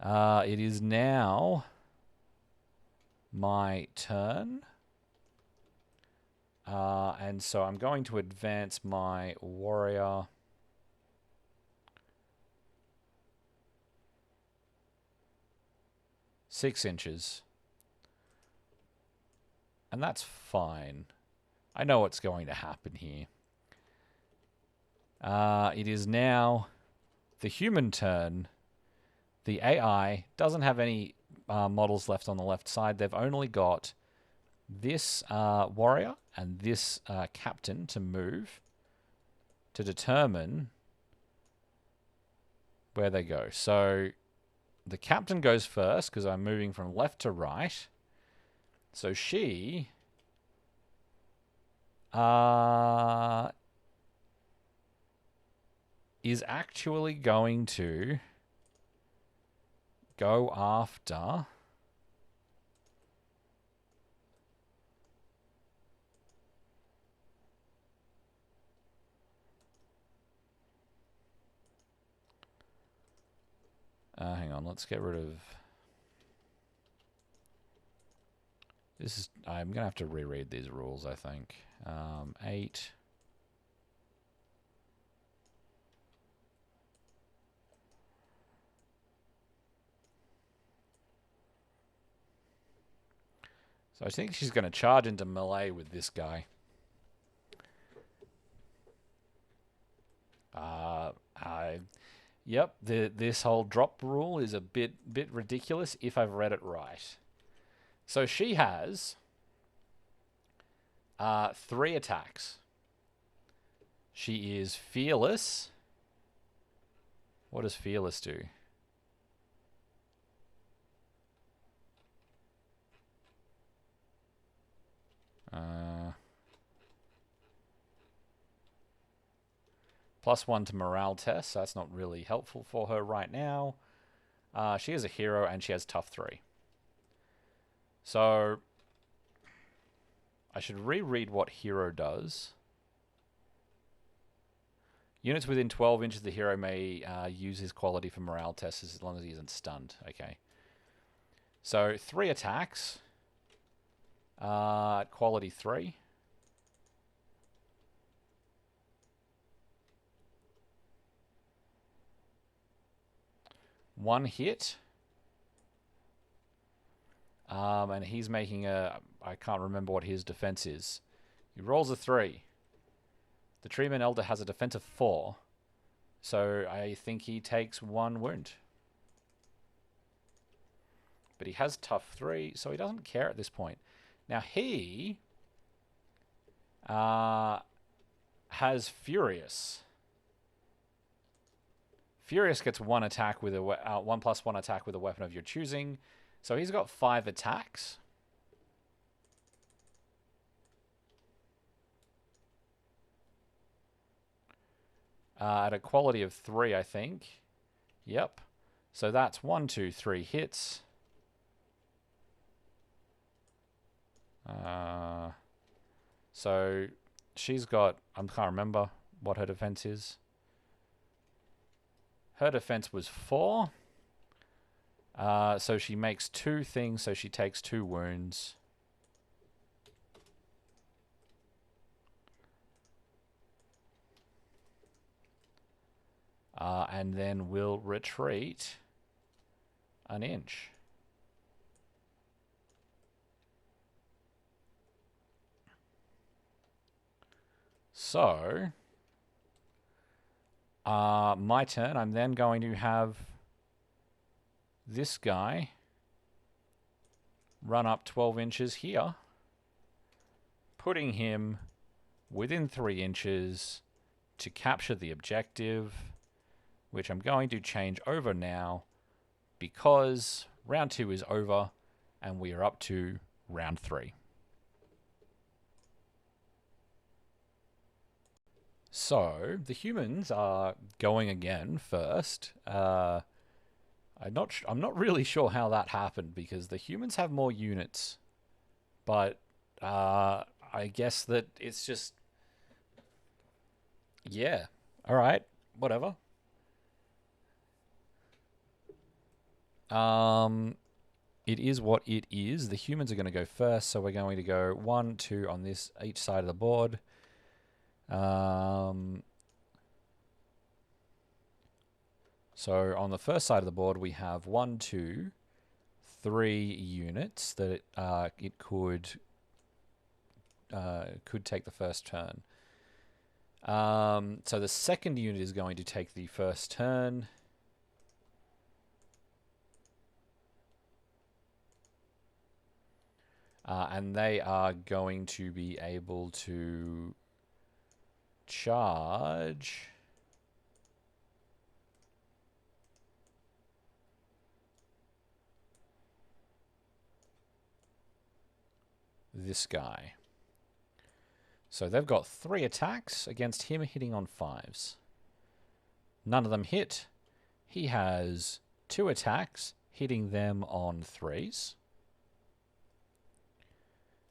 It is now my turn. And so I'm going to advance my warrior. Six inches. And that's fine. I know what's going to happen here. It is now the human turn. The AI doesn't have any models left on the left side. They've only got this warrior and this captain to move to determine where they go. So the captain goes first because I'm moving from left to right. So she is actually going to go after... Hang on, let's get rid of... This is... I'm going to have to reread these rules, I think. 8... So I think she's going to charge into melee with this guy. Yep, this whole drop rule is a bit ridiculous if I've read it right. So she has 3 attacks. She is fearless. What does fearless do? +1 to morale test, so that's not really helpful for her right now. She is a hero and she has tough 3. So I should reread what hero does. Units within 12 inches of the hero may use his quality for morale tests as long as he isn't stunned. Okay. So 3 attacks. Quality 3. One hit. And he's making a... I can't remember what his defense is. He rolls a 3. The Treeman Elder has a defense of 4. So I think he takes 1 wound. But he has tough 3, so he doesn't care at this point. Now he has Furious. Furious gets 1 attack with a 1+1 attack with a weapon of your choosing. So he's got 5 attacks. At a quality of 3, I think. Yep. So that's 1, 2, 3 hits. So she's got... I can't remember what her defense is. Her defense was 4. So she makes 2 things, so she takes 2 wounds. And then we'll retreat an inch. So, my turn. I'm then going to have this guy run up 12 inches here, putting him within 3 inches to capture the objective, which I'm going to change over now because round 2 is over and we are up to round 3. So the humans are going again first. I'm not really sure how that happened because the humans have more units, but I guess that it's just, yeah. All right, whatever. It is what it is. The humans are going to go first, so we're going to go 1, 2 on this each side of the board. So on the first side of the board, we have 1, 2, 3 units that it could take the first turn. So the second unit is going to take the first turn. And they are going to be able to charge this guy. So they've got 3 attacks against him hitting on 5s. None of them hit. He has 2 attacks hitting them on 3s.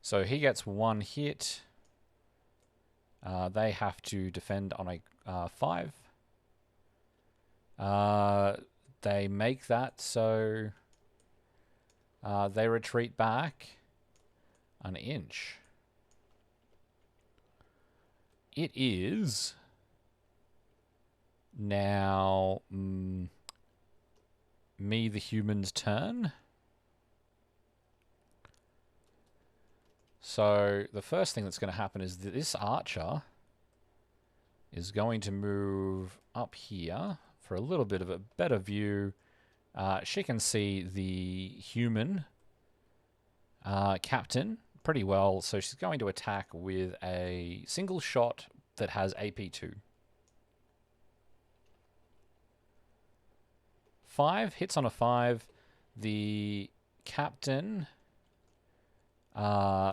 So he gets 1 hit. They have to defend on a 5. they make that so they retreat back an inch. It is now me, the human's turn. So the first thing that's going to happen is that this archer is going to move up here for a little bit of a better view. She can see the human captain pretty well, so she's going to attack with a single shot that has AP2. 5 hits on a 5. The captain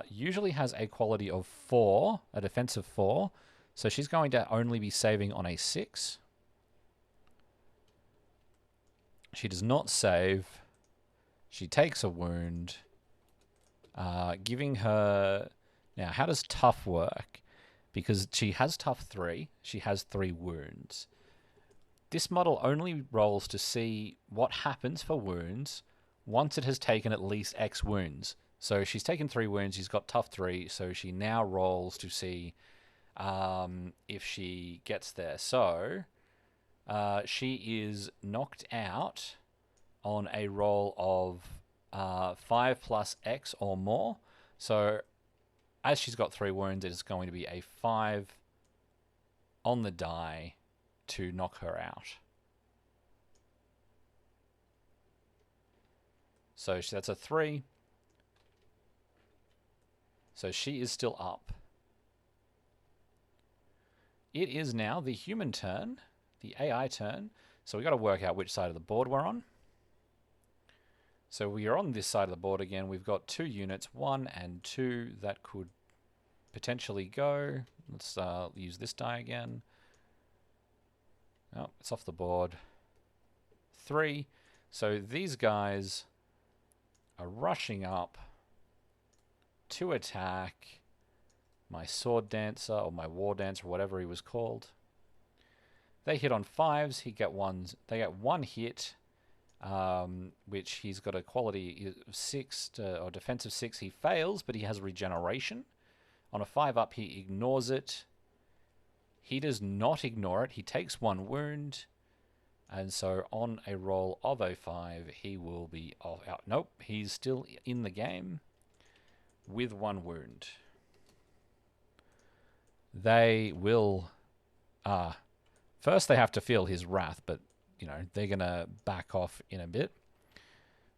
usually has a quality of 4, a defensive 4, so she's going to only be saving on a 6. She does not save. She takes a wound, giving her... Now, how does tough work? Because she has tough 3. She has 3 wounds. This model only rolls to see what happens for wounds once it has taken at least X wounds. So she's taken 3 wounds. She's got tough 3. So she now rolls to see if she gets there. So she is knocked out on a roll of 5 plus X or more. So as she's got 3 wounds, it is going to be a 5 on the die to knock her out. So that's a 3. So she is still up. It is now the human turn, the AI turn. So we've got to work out which side of the board we're on. So we are on this side of the board again. We've got 2 units, 1 and 2, that could potentially go. Let's use this die again. Oh, it's off the board. 3. So these guys are rushing up to attack my sword dancer or my war dancer, whatever he was called. They hit on 5s. They get 1 hit, which he's got a quality of 6 or defensive 6. He fails, but he has regeneration. On a 5 up, he ignores it. He does not ignore it. He takes 1 wound. And so on a roll of a 5, he will be out. Nope, he's still in the game with 1 wound. They will... first they have to feel his wrath, but, you know, they're going to back off in a bit.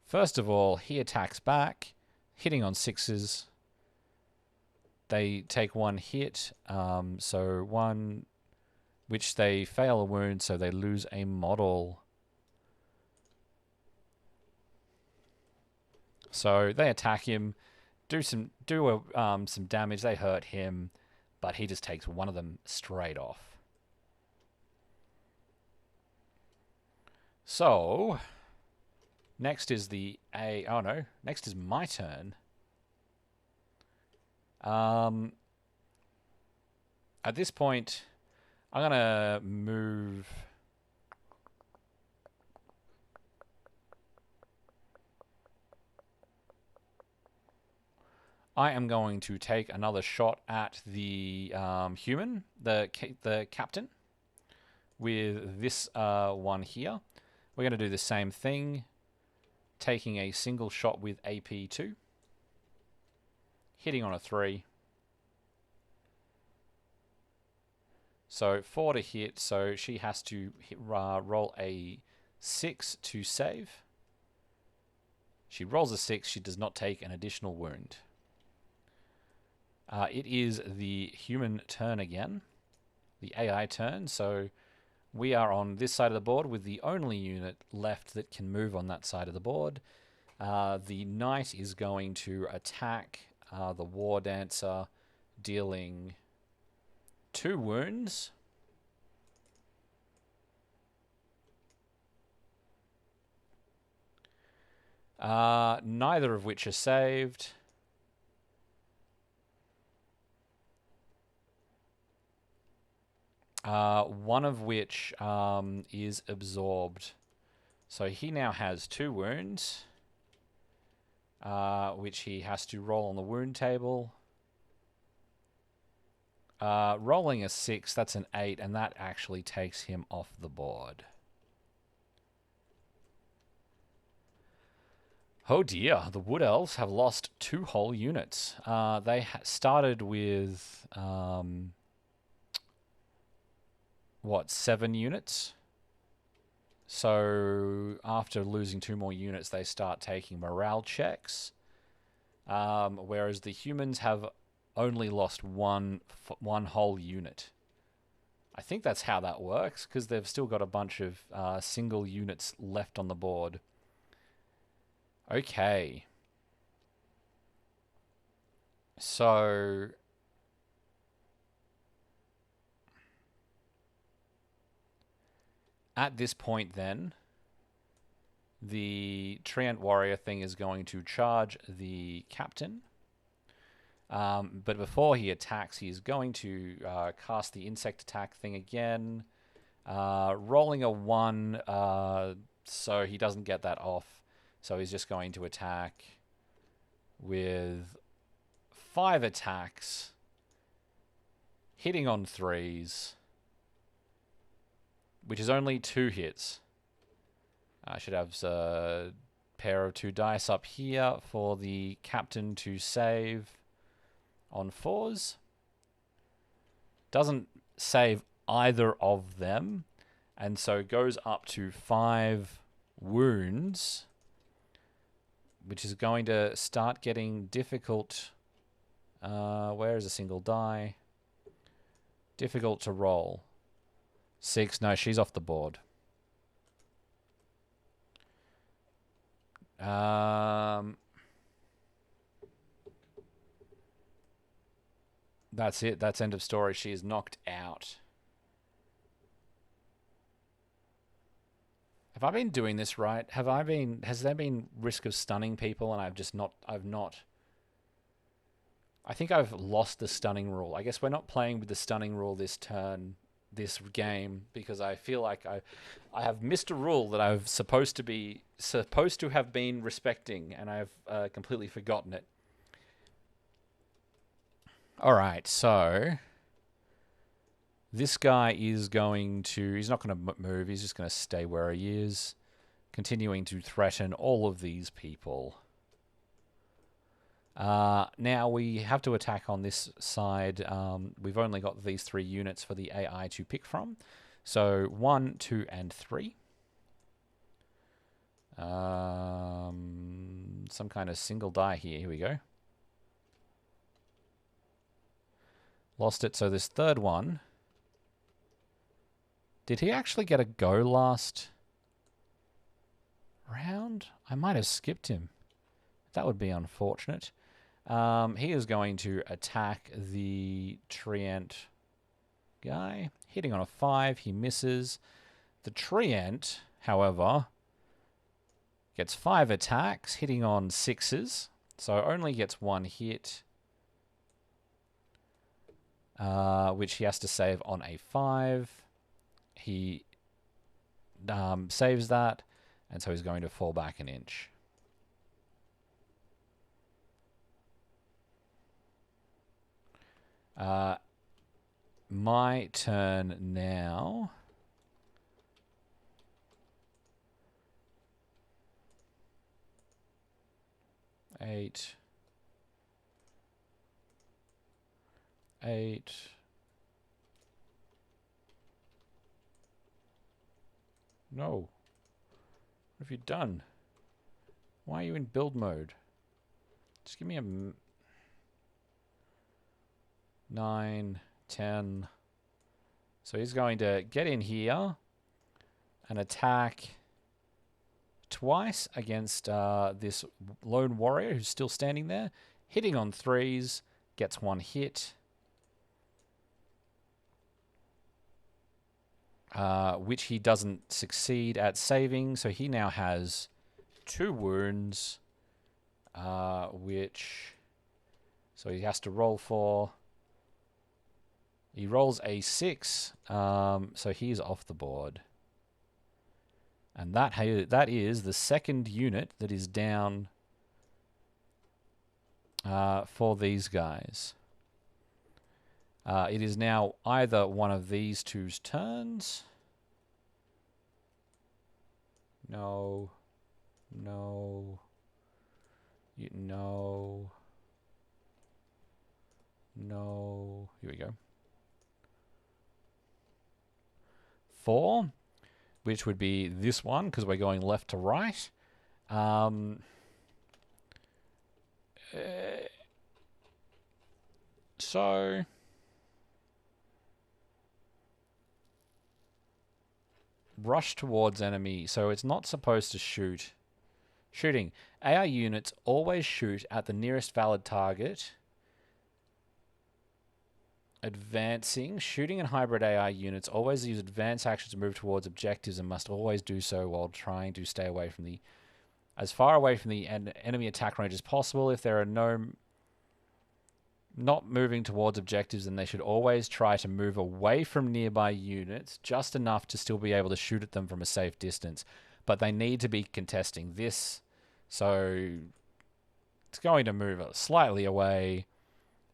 First of all, he attacks back, hitting on 6s. They take 1 hit, so 1... which they fail a wound, so they lose a model. So they attack him, do some damage. They hurt him, but he just takes 1 of them straight off. So next is next is my turn. At this point, I'm going to move... I am going to take another shot at the human, the captain, with this one here. We're going to do the same thing, taking a single shot with AP2, hitting on a 3. So 4 to hit, so she has to roll a 6 to save. She rolls a 6, she does not take an additional wound. It is the human turn again, the AI turn, so we are on this side of the board with the only unit left that can move on that side of the board. The knight is going to attack the war dancer, dealing 2 wounds. Neither of which are saved. One of which is absorbed So he now has 2 wounds, which he has to roll on the wound table. Rolling a 6, that's an 8, and that actually takes him off the board. Oh dear, the Wood Elves have lost 2 whole units. They started with, 7 units? So after losing 2 more units, they start taking morale checks. Whereas the humans have only lost one whole unit. I think that's how that works, because they've still got a bunch of single units left on the board. Okay. So at this point then, the Treant Warrior thing is going to charge the captain. But before he attacks, he's going to cast the insect attack thing again. Rolling a 1, so he doesn't get that off. So he's just going to attack with 5 attacks, hitting on 3s, which is only 2 hits. I should have a pair of 2 dice up here for the captain to save on 4s. Doesn't save either of them, and so goes up to 5 wounds, which is going to start getting difficult. Where is a single die? Difficult to roll. 6, no, she's off the board. That's it. That's end of story. She is knocked out. Have I been doing this right? Has there been risk of stunning people and I've not. I think I've lost the stunning rule. I guess we're not playing with the stunning rule this game, because I feel like I have missed a rule that I've supposed to have been respecting, and I've completely forgotten it. All right, so this guy is going to... He's not going to move. He's just going to stay where he is, continuing to threaten all of these people. Now we have to attack on this side. We've only got these 3 units for the AI to pick from. So 1, 2, and 3. Some kind of single die here. Here we go. Lost it. So this third one. Did he actually get a go last round? I might have skipped him. That would be unfortunate. He is going to attack the Treant guy. Hitting on a 5. He misses. The Treant, however, gets 5 attacks, hitting on 6s. So only gets 1 hit, which he has to save on a 5. He saves that, and so he's going to fall back an inch. My turn now. Eight. No. What have you done? Why are you in build mode? Just give me a 9, 10. So he's going to get in here and attack twice against this lone warrior who's still standing there. Hitting on 3s, gets 1 hit. Which he doesn't succeed at saving. So he now has 2 wounds, which... So he has to roll for... He rolls a 6, so he's off the board. And that is the second unit that is down for these guys. It is now either one of these two's turns. No. No. No. No. Here we go. 4, which would be this one because we're going left to right. So rush towards enemy. So it's not supposed to shoot. Shooting. AI units always shoot at the nearest valid target. Advancing. Shooting and hybrid AI units always use advanced actions to move towards objectives and must always do so while trying to stay away from the as far away from the enemy attack range as possible. If there are not moving towards objectives, then they should always try to move away from nearby units just enough to still be able to shoot at them from a safe distance. But they need to be contesting this, so it's going to move slightly away,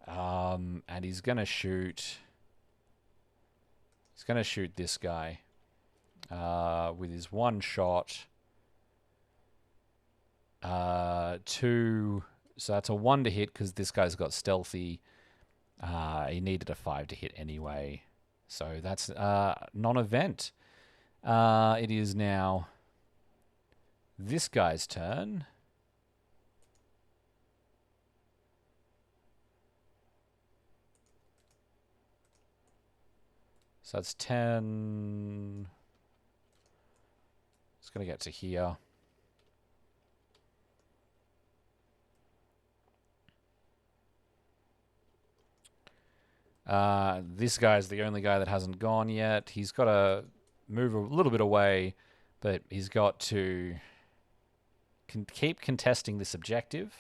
and he's going to shoot. He's going to shoot this guy with his one shot. 2. So that's a 1 to hit because this guy's got stealthy. He needed a 5 to hit anyway. So that's non-event. It is now this guy's turn. So that's 10. It's going to get to here. This guy's the only guy that hasn't gone yet. He's got to move a little bit away, but he's got to keep contesting this objective.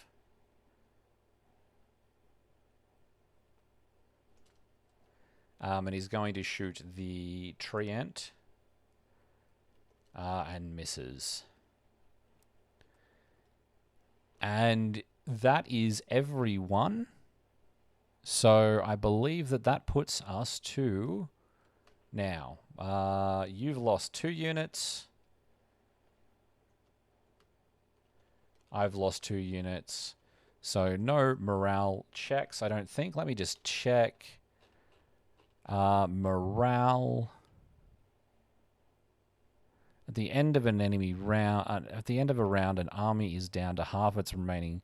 And he's going to shoot the treant and misses. And that is everyone. So I believe that puts us to now. You've lost 2 units. I've lost 2 units. So no morale checks, I don't think. Let me just check. Morale. At the end of an enemy round, at the end of a round, an army is down to half its remaining.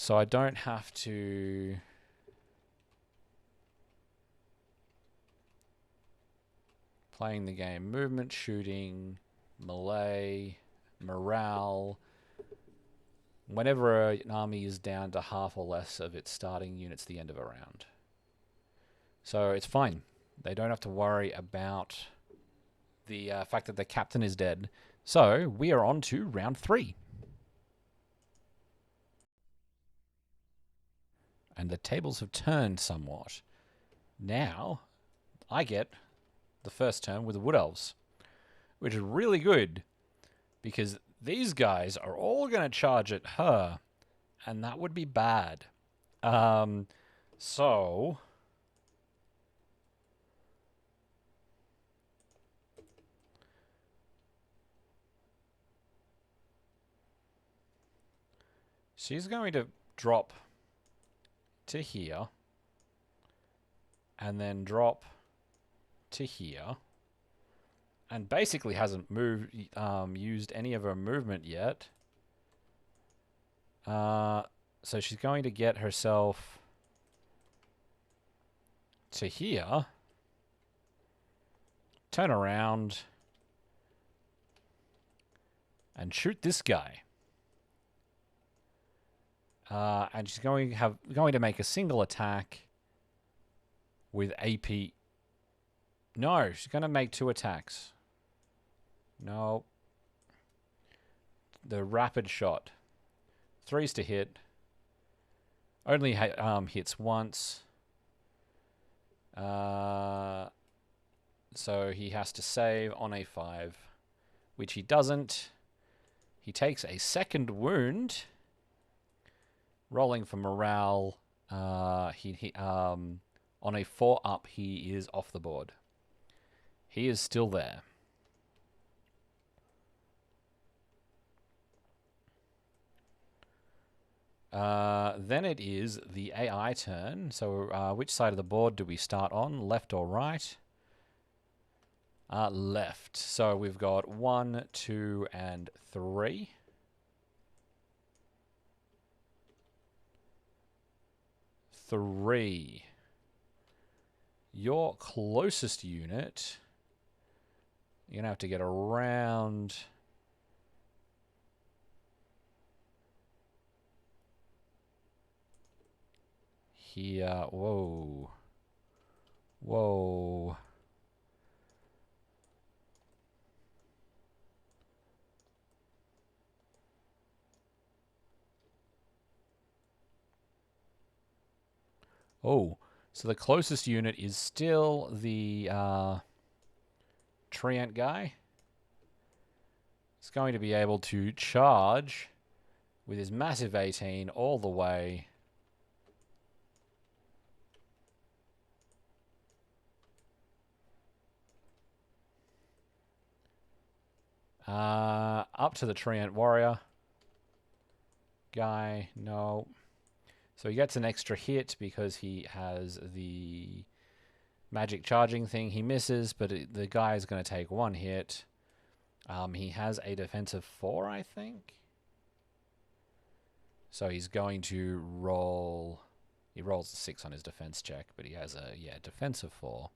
So I don't have to playing the game. Movement, shooting, melee, morale. Whenever an army is down to half or less of its starting units at the end of a round. So it's fine. They don't have to worry about the fact that the captain is dead. So we are on to round 3. And the tables have turned somewhat. Now, I get the first turn with the Wood Elves, which is really good because these guys are all going to charge at her, and that would be bad. So she's going to drop to here and then drop to here and basically hasn't moved used any of her movement yet. So she's going to get herself to here, turn around and shoot this guy. And she's going to make a single attack with AP. No, she's going to make 2 attacks. No. The rapid shot. 3's to hit. Only hits once. So he has to save on a 5, which he doesn't. He takes a second wound. Rolling for morale. On a 4 up, he is off the board. He is still there. Then it is the AI turn. So which side of the board do we start on? Left or right? Left. So we've got 1, 2, and 3. Your closest unit, you're going to have to get around here. Whoa. Whoa. Oh, so the closest unit is still the Treant guy. He's going to be able to charge with his massive 18 all the way. Up to the Treant warrior guy. No. So he gets an extra hit because he has the magic charging thing. He misses, but the guy is going to take 1 hit. He has a defensive 4, I think. So he's going to roll... He rolls a 6 on his defense check, but he has a, defensive 4.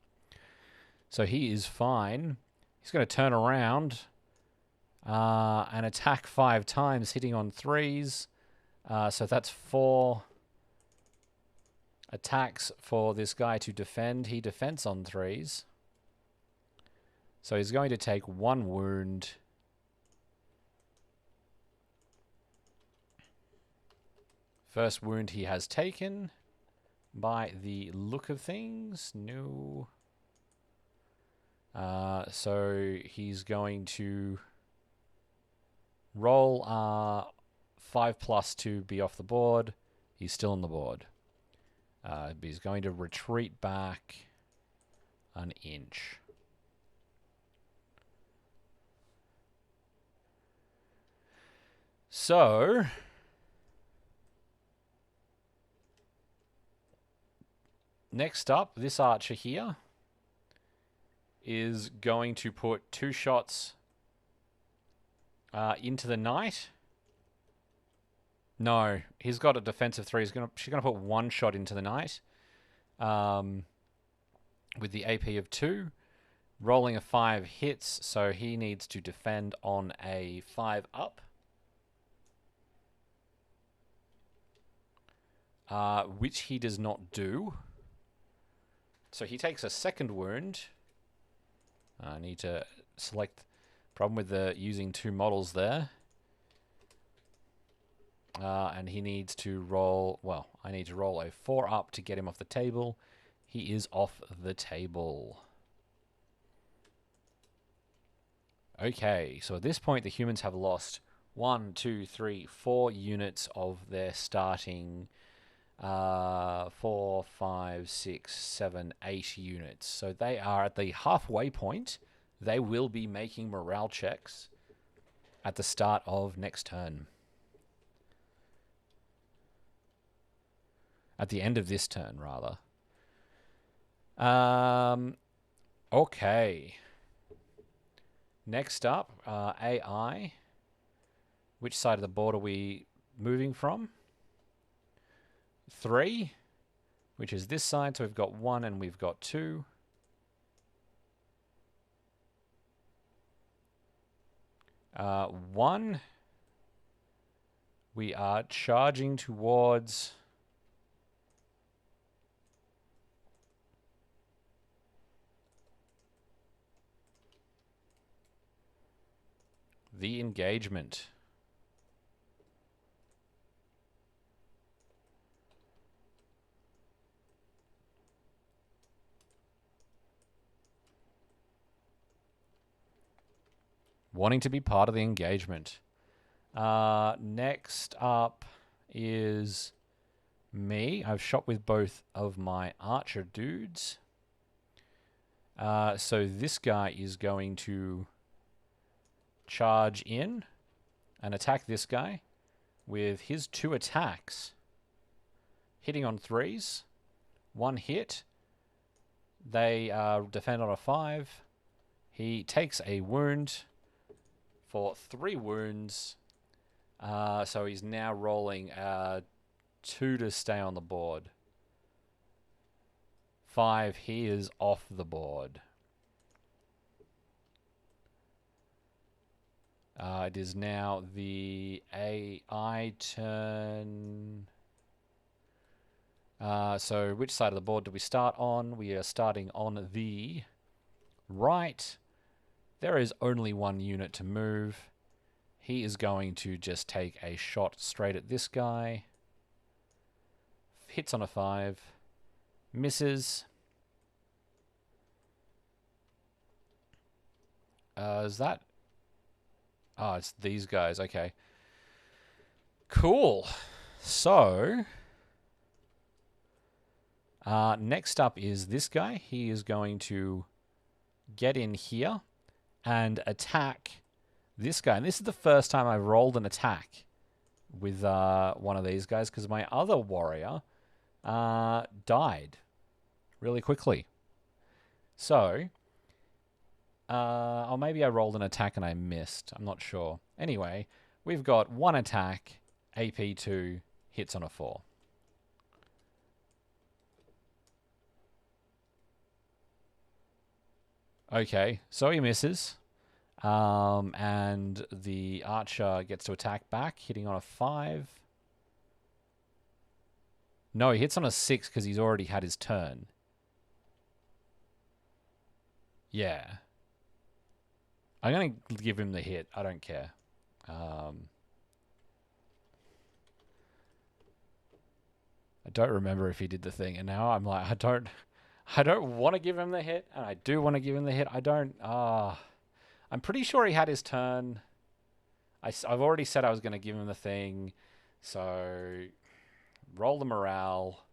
So he is fine. He's going to turn around and attack 5 times, hitting on 3s. So that's 4 attacks for this guy to defend. He defends on 3s. So he's going to take 1 wound. First wound he has taken by the look of things. No. So he's going to roll 5+ to be off the board. He's still on the board. But he's going to retreat back an inch. So next up, this archer here is going to put 2 shots into the knight. No, he's got a defensive 3. She's gonna put 1 shot into the knight. With the AP of 2. Rolling a 5 hits, so he needs to defend on a 5 up. Which he does not do. So he takes a second wound. I need to select... Problem with the using 2 models there. And he needs to roll... Well, I need to roll a 4 up to get him off the table. He is off the table. Okay, so at this point the humans have lost 1, 2, 3, 4 units of their starting 4, 5, 6, 7, 8 units. So they are at the halfway point. They will be making morale checks at the start of next turn. At the end of this turn, rather. Okay. Next up, AI. Which side of the board are we moving from? 3, which is this side. So we've got 1 and we've got 2. One, we are charging towards the engagement. wanting to be part of the engagement. Next up is me. I've shot with both of my archer dudes. So this guy is going to charge in and attack this guy with his 2 attacks. Hitting on 3s. 1 hit. They defend on a 5. He takes a wound for 3 wounds. So he's now rolling 2 to stay on the board. 5, he is off the board. It is now the AI turn. So which side of the board do we start on? We are starting on the right. There is only 1 unit to move. He is going to just take a shot straight at this guy. Hits on a 5. Misses. Is that... Oh, it's these guys. Okay. Cool. So... next up is this guy. He is going to get in here and attack this guy. And this is the first time I've rolled an attack with one of these guys because my other warrior died really quickly. So, or maybe I rolled an attack and I missed. I'm not sure. Anyway, we've got 1 attack, AP 2, hits on a 4. Okay, so he misses. And the archer gets to attack back, hitting on a 5. No, he hits on a 6 because he's already had his turn. Yeah. I'm going to give him the hit. I don't care. I don't remember if he did the thing. And now I'm like, I don't want to give him the hit. And I do want to give him the hit. I'm pretty sure he had his turn. I've already said I was going to give him the thing. So, roll the morale.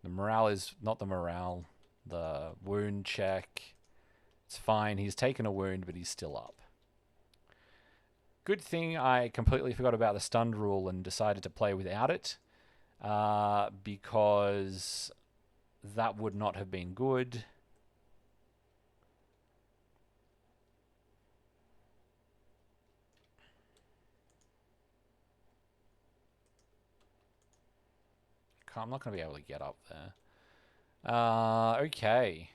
The morale is not the morale. The wound check. It's fine. He's taken a wound, but he's still up. Good thing I completely forgot about the stunned rule and decided to play without it. Because that would not have been good. I'm not going to be able to get up there. Okay.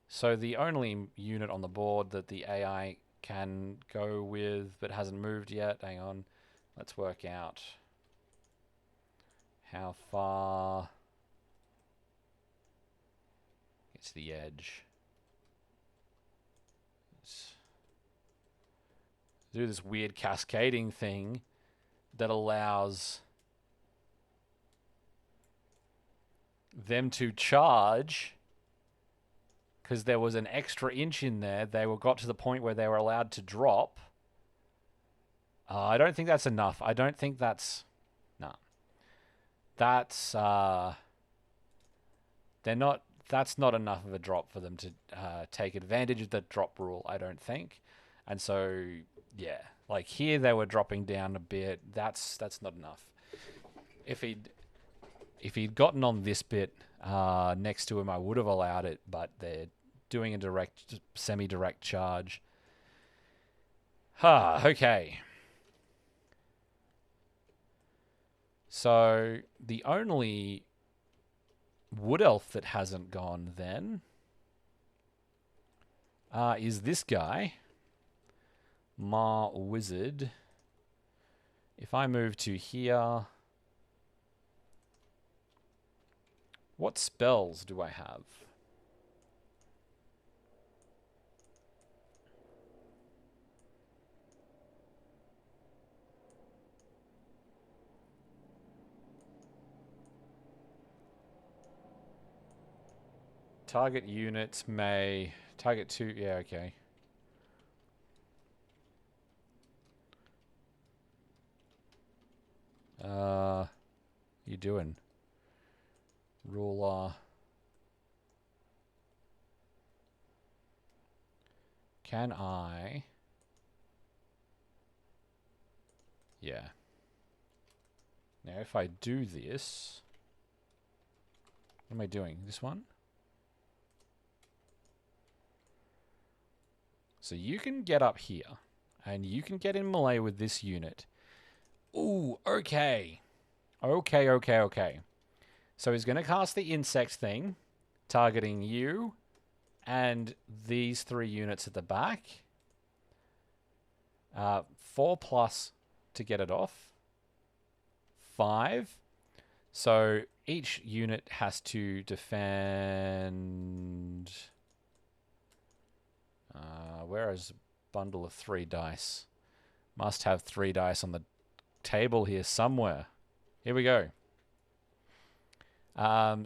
So the only unit on the board that the AI can go with but hasn't moved yet. Hang on. Let's work out how far it's the edge. Let's do this weird cascading thing that allows them to charge because there was an extra inch in there. They got to the point where they were allowed to drop. I don't think that's enough. I don't think that's... No. That's... they're not... That's not enough of a drop for them to take advantage of the drop rule, I don't think. And so, yeah. Like here they were dropping down a bit. That's not enough. If he'd gotten on this bit next to him, I would have allowed it, but they're doing a direct, semi-direct charge. Okay. So the only Wood Elf that hasn't gone then is this guy, Ma Wizard. If I move to here... What spells do I have? Target units may... Target 2... Yeah, okay. you doing? Ruler. Can I... Yeah. Now if I do this... What am I doing? This one? So you can get up here. And you can get in melee with this unit. Ooh, okay. Okay. So he's going to cast the insect thing, targeting you and these 3 units at the back. 4+ to get it off. 5. So each unit has to defend... where is a bundle of 3 dice? Must have 3 dice on the table here somewhere. Here we go.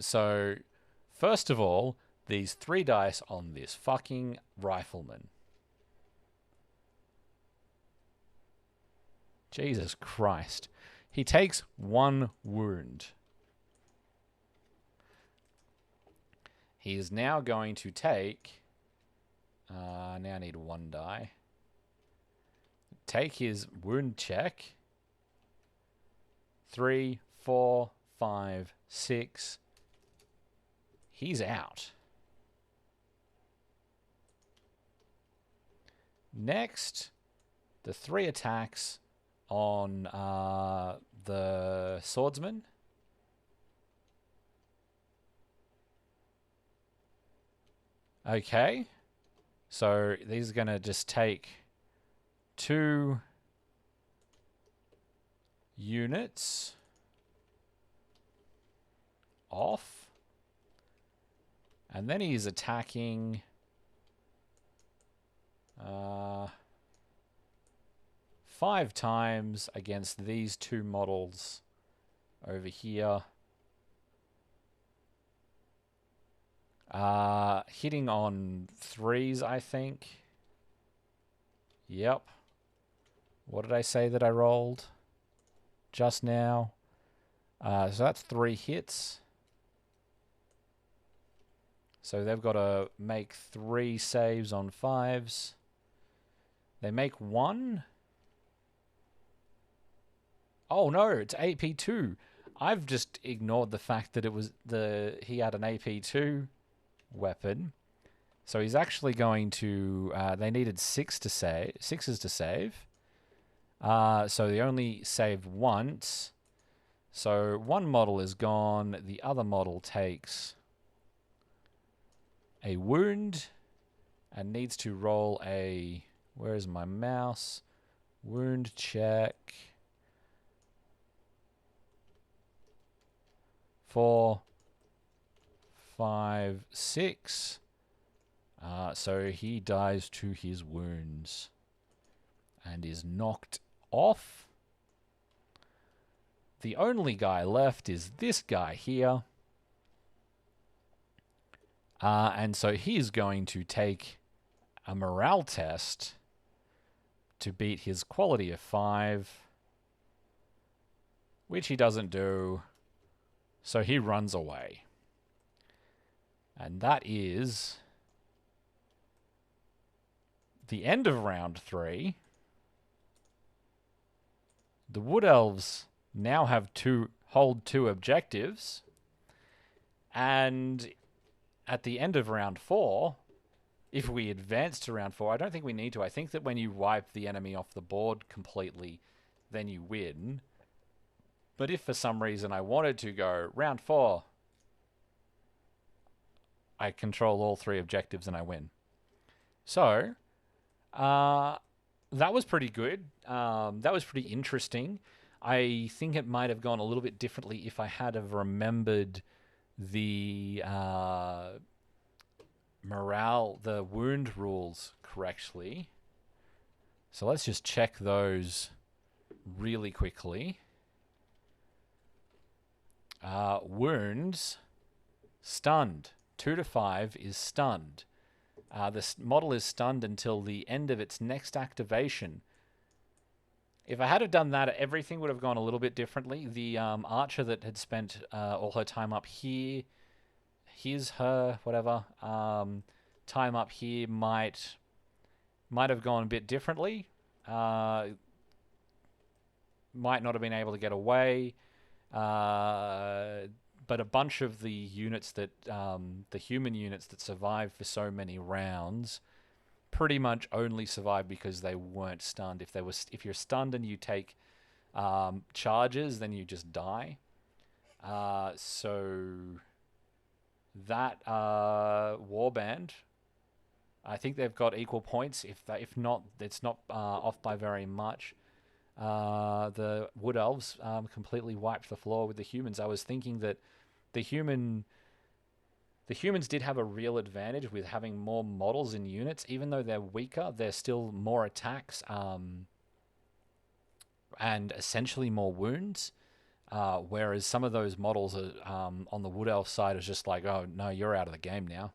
So, first of all, these 3 dice on this fucking rifleman. Jesus Christ. He takes 1 wound. He is now going to take... now I need 1 die. Take his wound check. 3, 4, 5, 6. He's out. Next, the 3 attacks on the swordsman. Okay. So these are going to just take 2 units off. And then he's attacking 5 times against these 2 models over here. Hitting on 3s, I think. Yep. What did I say that I rolled just now? So that's 3 hits. So they've got to make 3 saves on 5s. They make 1. Oh no, it's AP2. I've just ignored the fact that it was he had an AP2 weapon. So he's actually going to... they needed 6s to save. So they only saved once. So 1 model is gone. The other model takes a wound and needs to roll a... Where is my mouse? Wound check. 4, 5, 6. So he dies to his wounds and is knocked off. The only guy left is this guy here. And so he's going to take a morale test to beat his quality of 5, which he doesn't do. So he runs away. And that is the end of round 3. The Wood Elves now have hold 2 objectives. And at the end of round 4, if we advance to round 4, I don't think we need to. I think that when you wipe the enemy off the board completely, then you win. But if for some reason I wanted to go round 4, I control all 3 objectives and I win. So, that was pretty good. That was pretty interesting. I think it might have gone a little bit differently if I had have remembered the the wound rules correctly. So let's just check those really quickly. Wounds, stunned. 2 to 5 is stunned. This model is stunned until the end of its next activation. If I had have done that, everything would have gone a little bit differently. The archer that had spent all her time up here, her, whatever, time up here might have gone a bit differently. Might not have been able to get away. But a bunch of the units that, the human units that survived for so many rounds, pretty much only survived because they weren't stunned. If you're stunned and you take charges, then you just die. So that warband, I think they've got equal points. If not, it's not off by very much. The Wood Elves completely wiped the floor with the humans. I was thinking that the humans did have a real advantage with having more models in units. Even though they're weaker, they're still more attacks and essentially more wounds. Whereas some of those models are, on the Wood Elf side is just like, oh, no, you're out of the game now.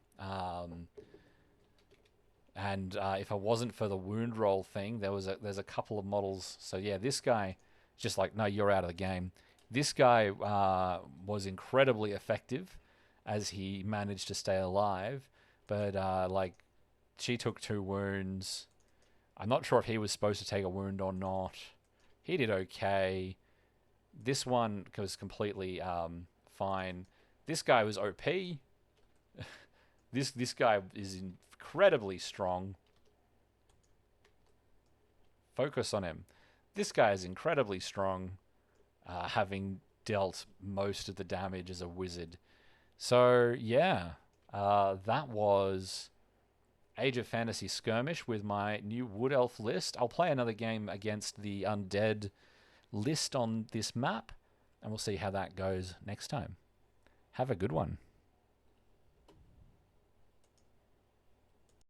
And if it wasn't for the wound roll thing, there's a couple of models. So yeah, this guy just like, no, you're out of the game. This guy was incredibly effective as he managed to stay alive. But like, she took 2 wounds. I'm not sure if he was supposed to take a wound or not. He did okay. This one was completely fine. This guy was OP. This guy is incredibly strong. Focus on him. This guy is incredibly strong, having dealt most of the damage as a wizard. So yeah, that was Age of Fantasy Skirmish with my new Wood Elf list. I'll play another game against the undead list on this map, and we'll see how that goes next time. Have a good one.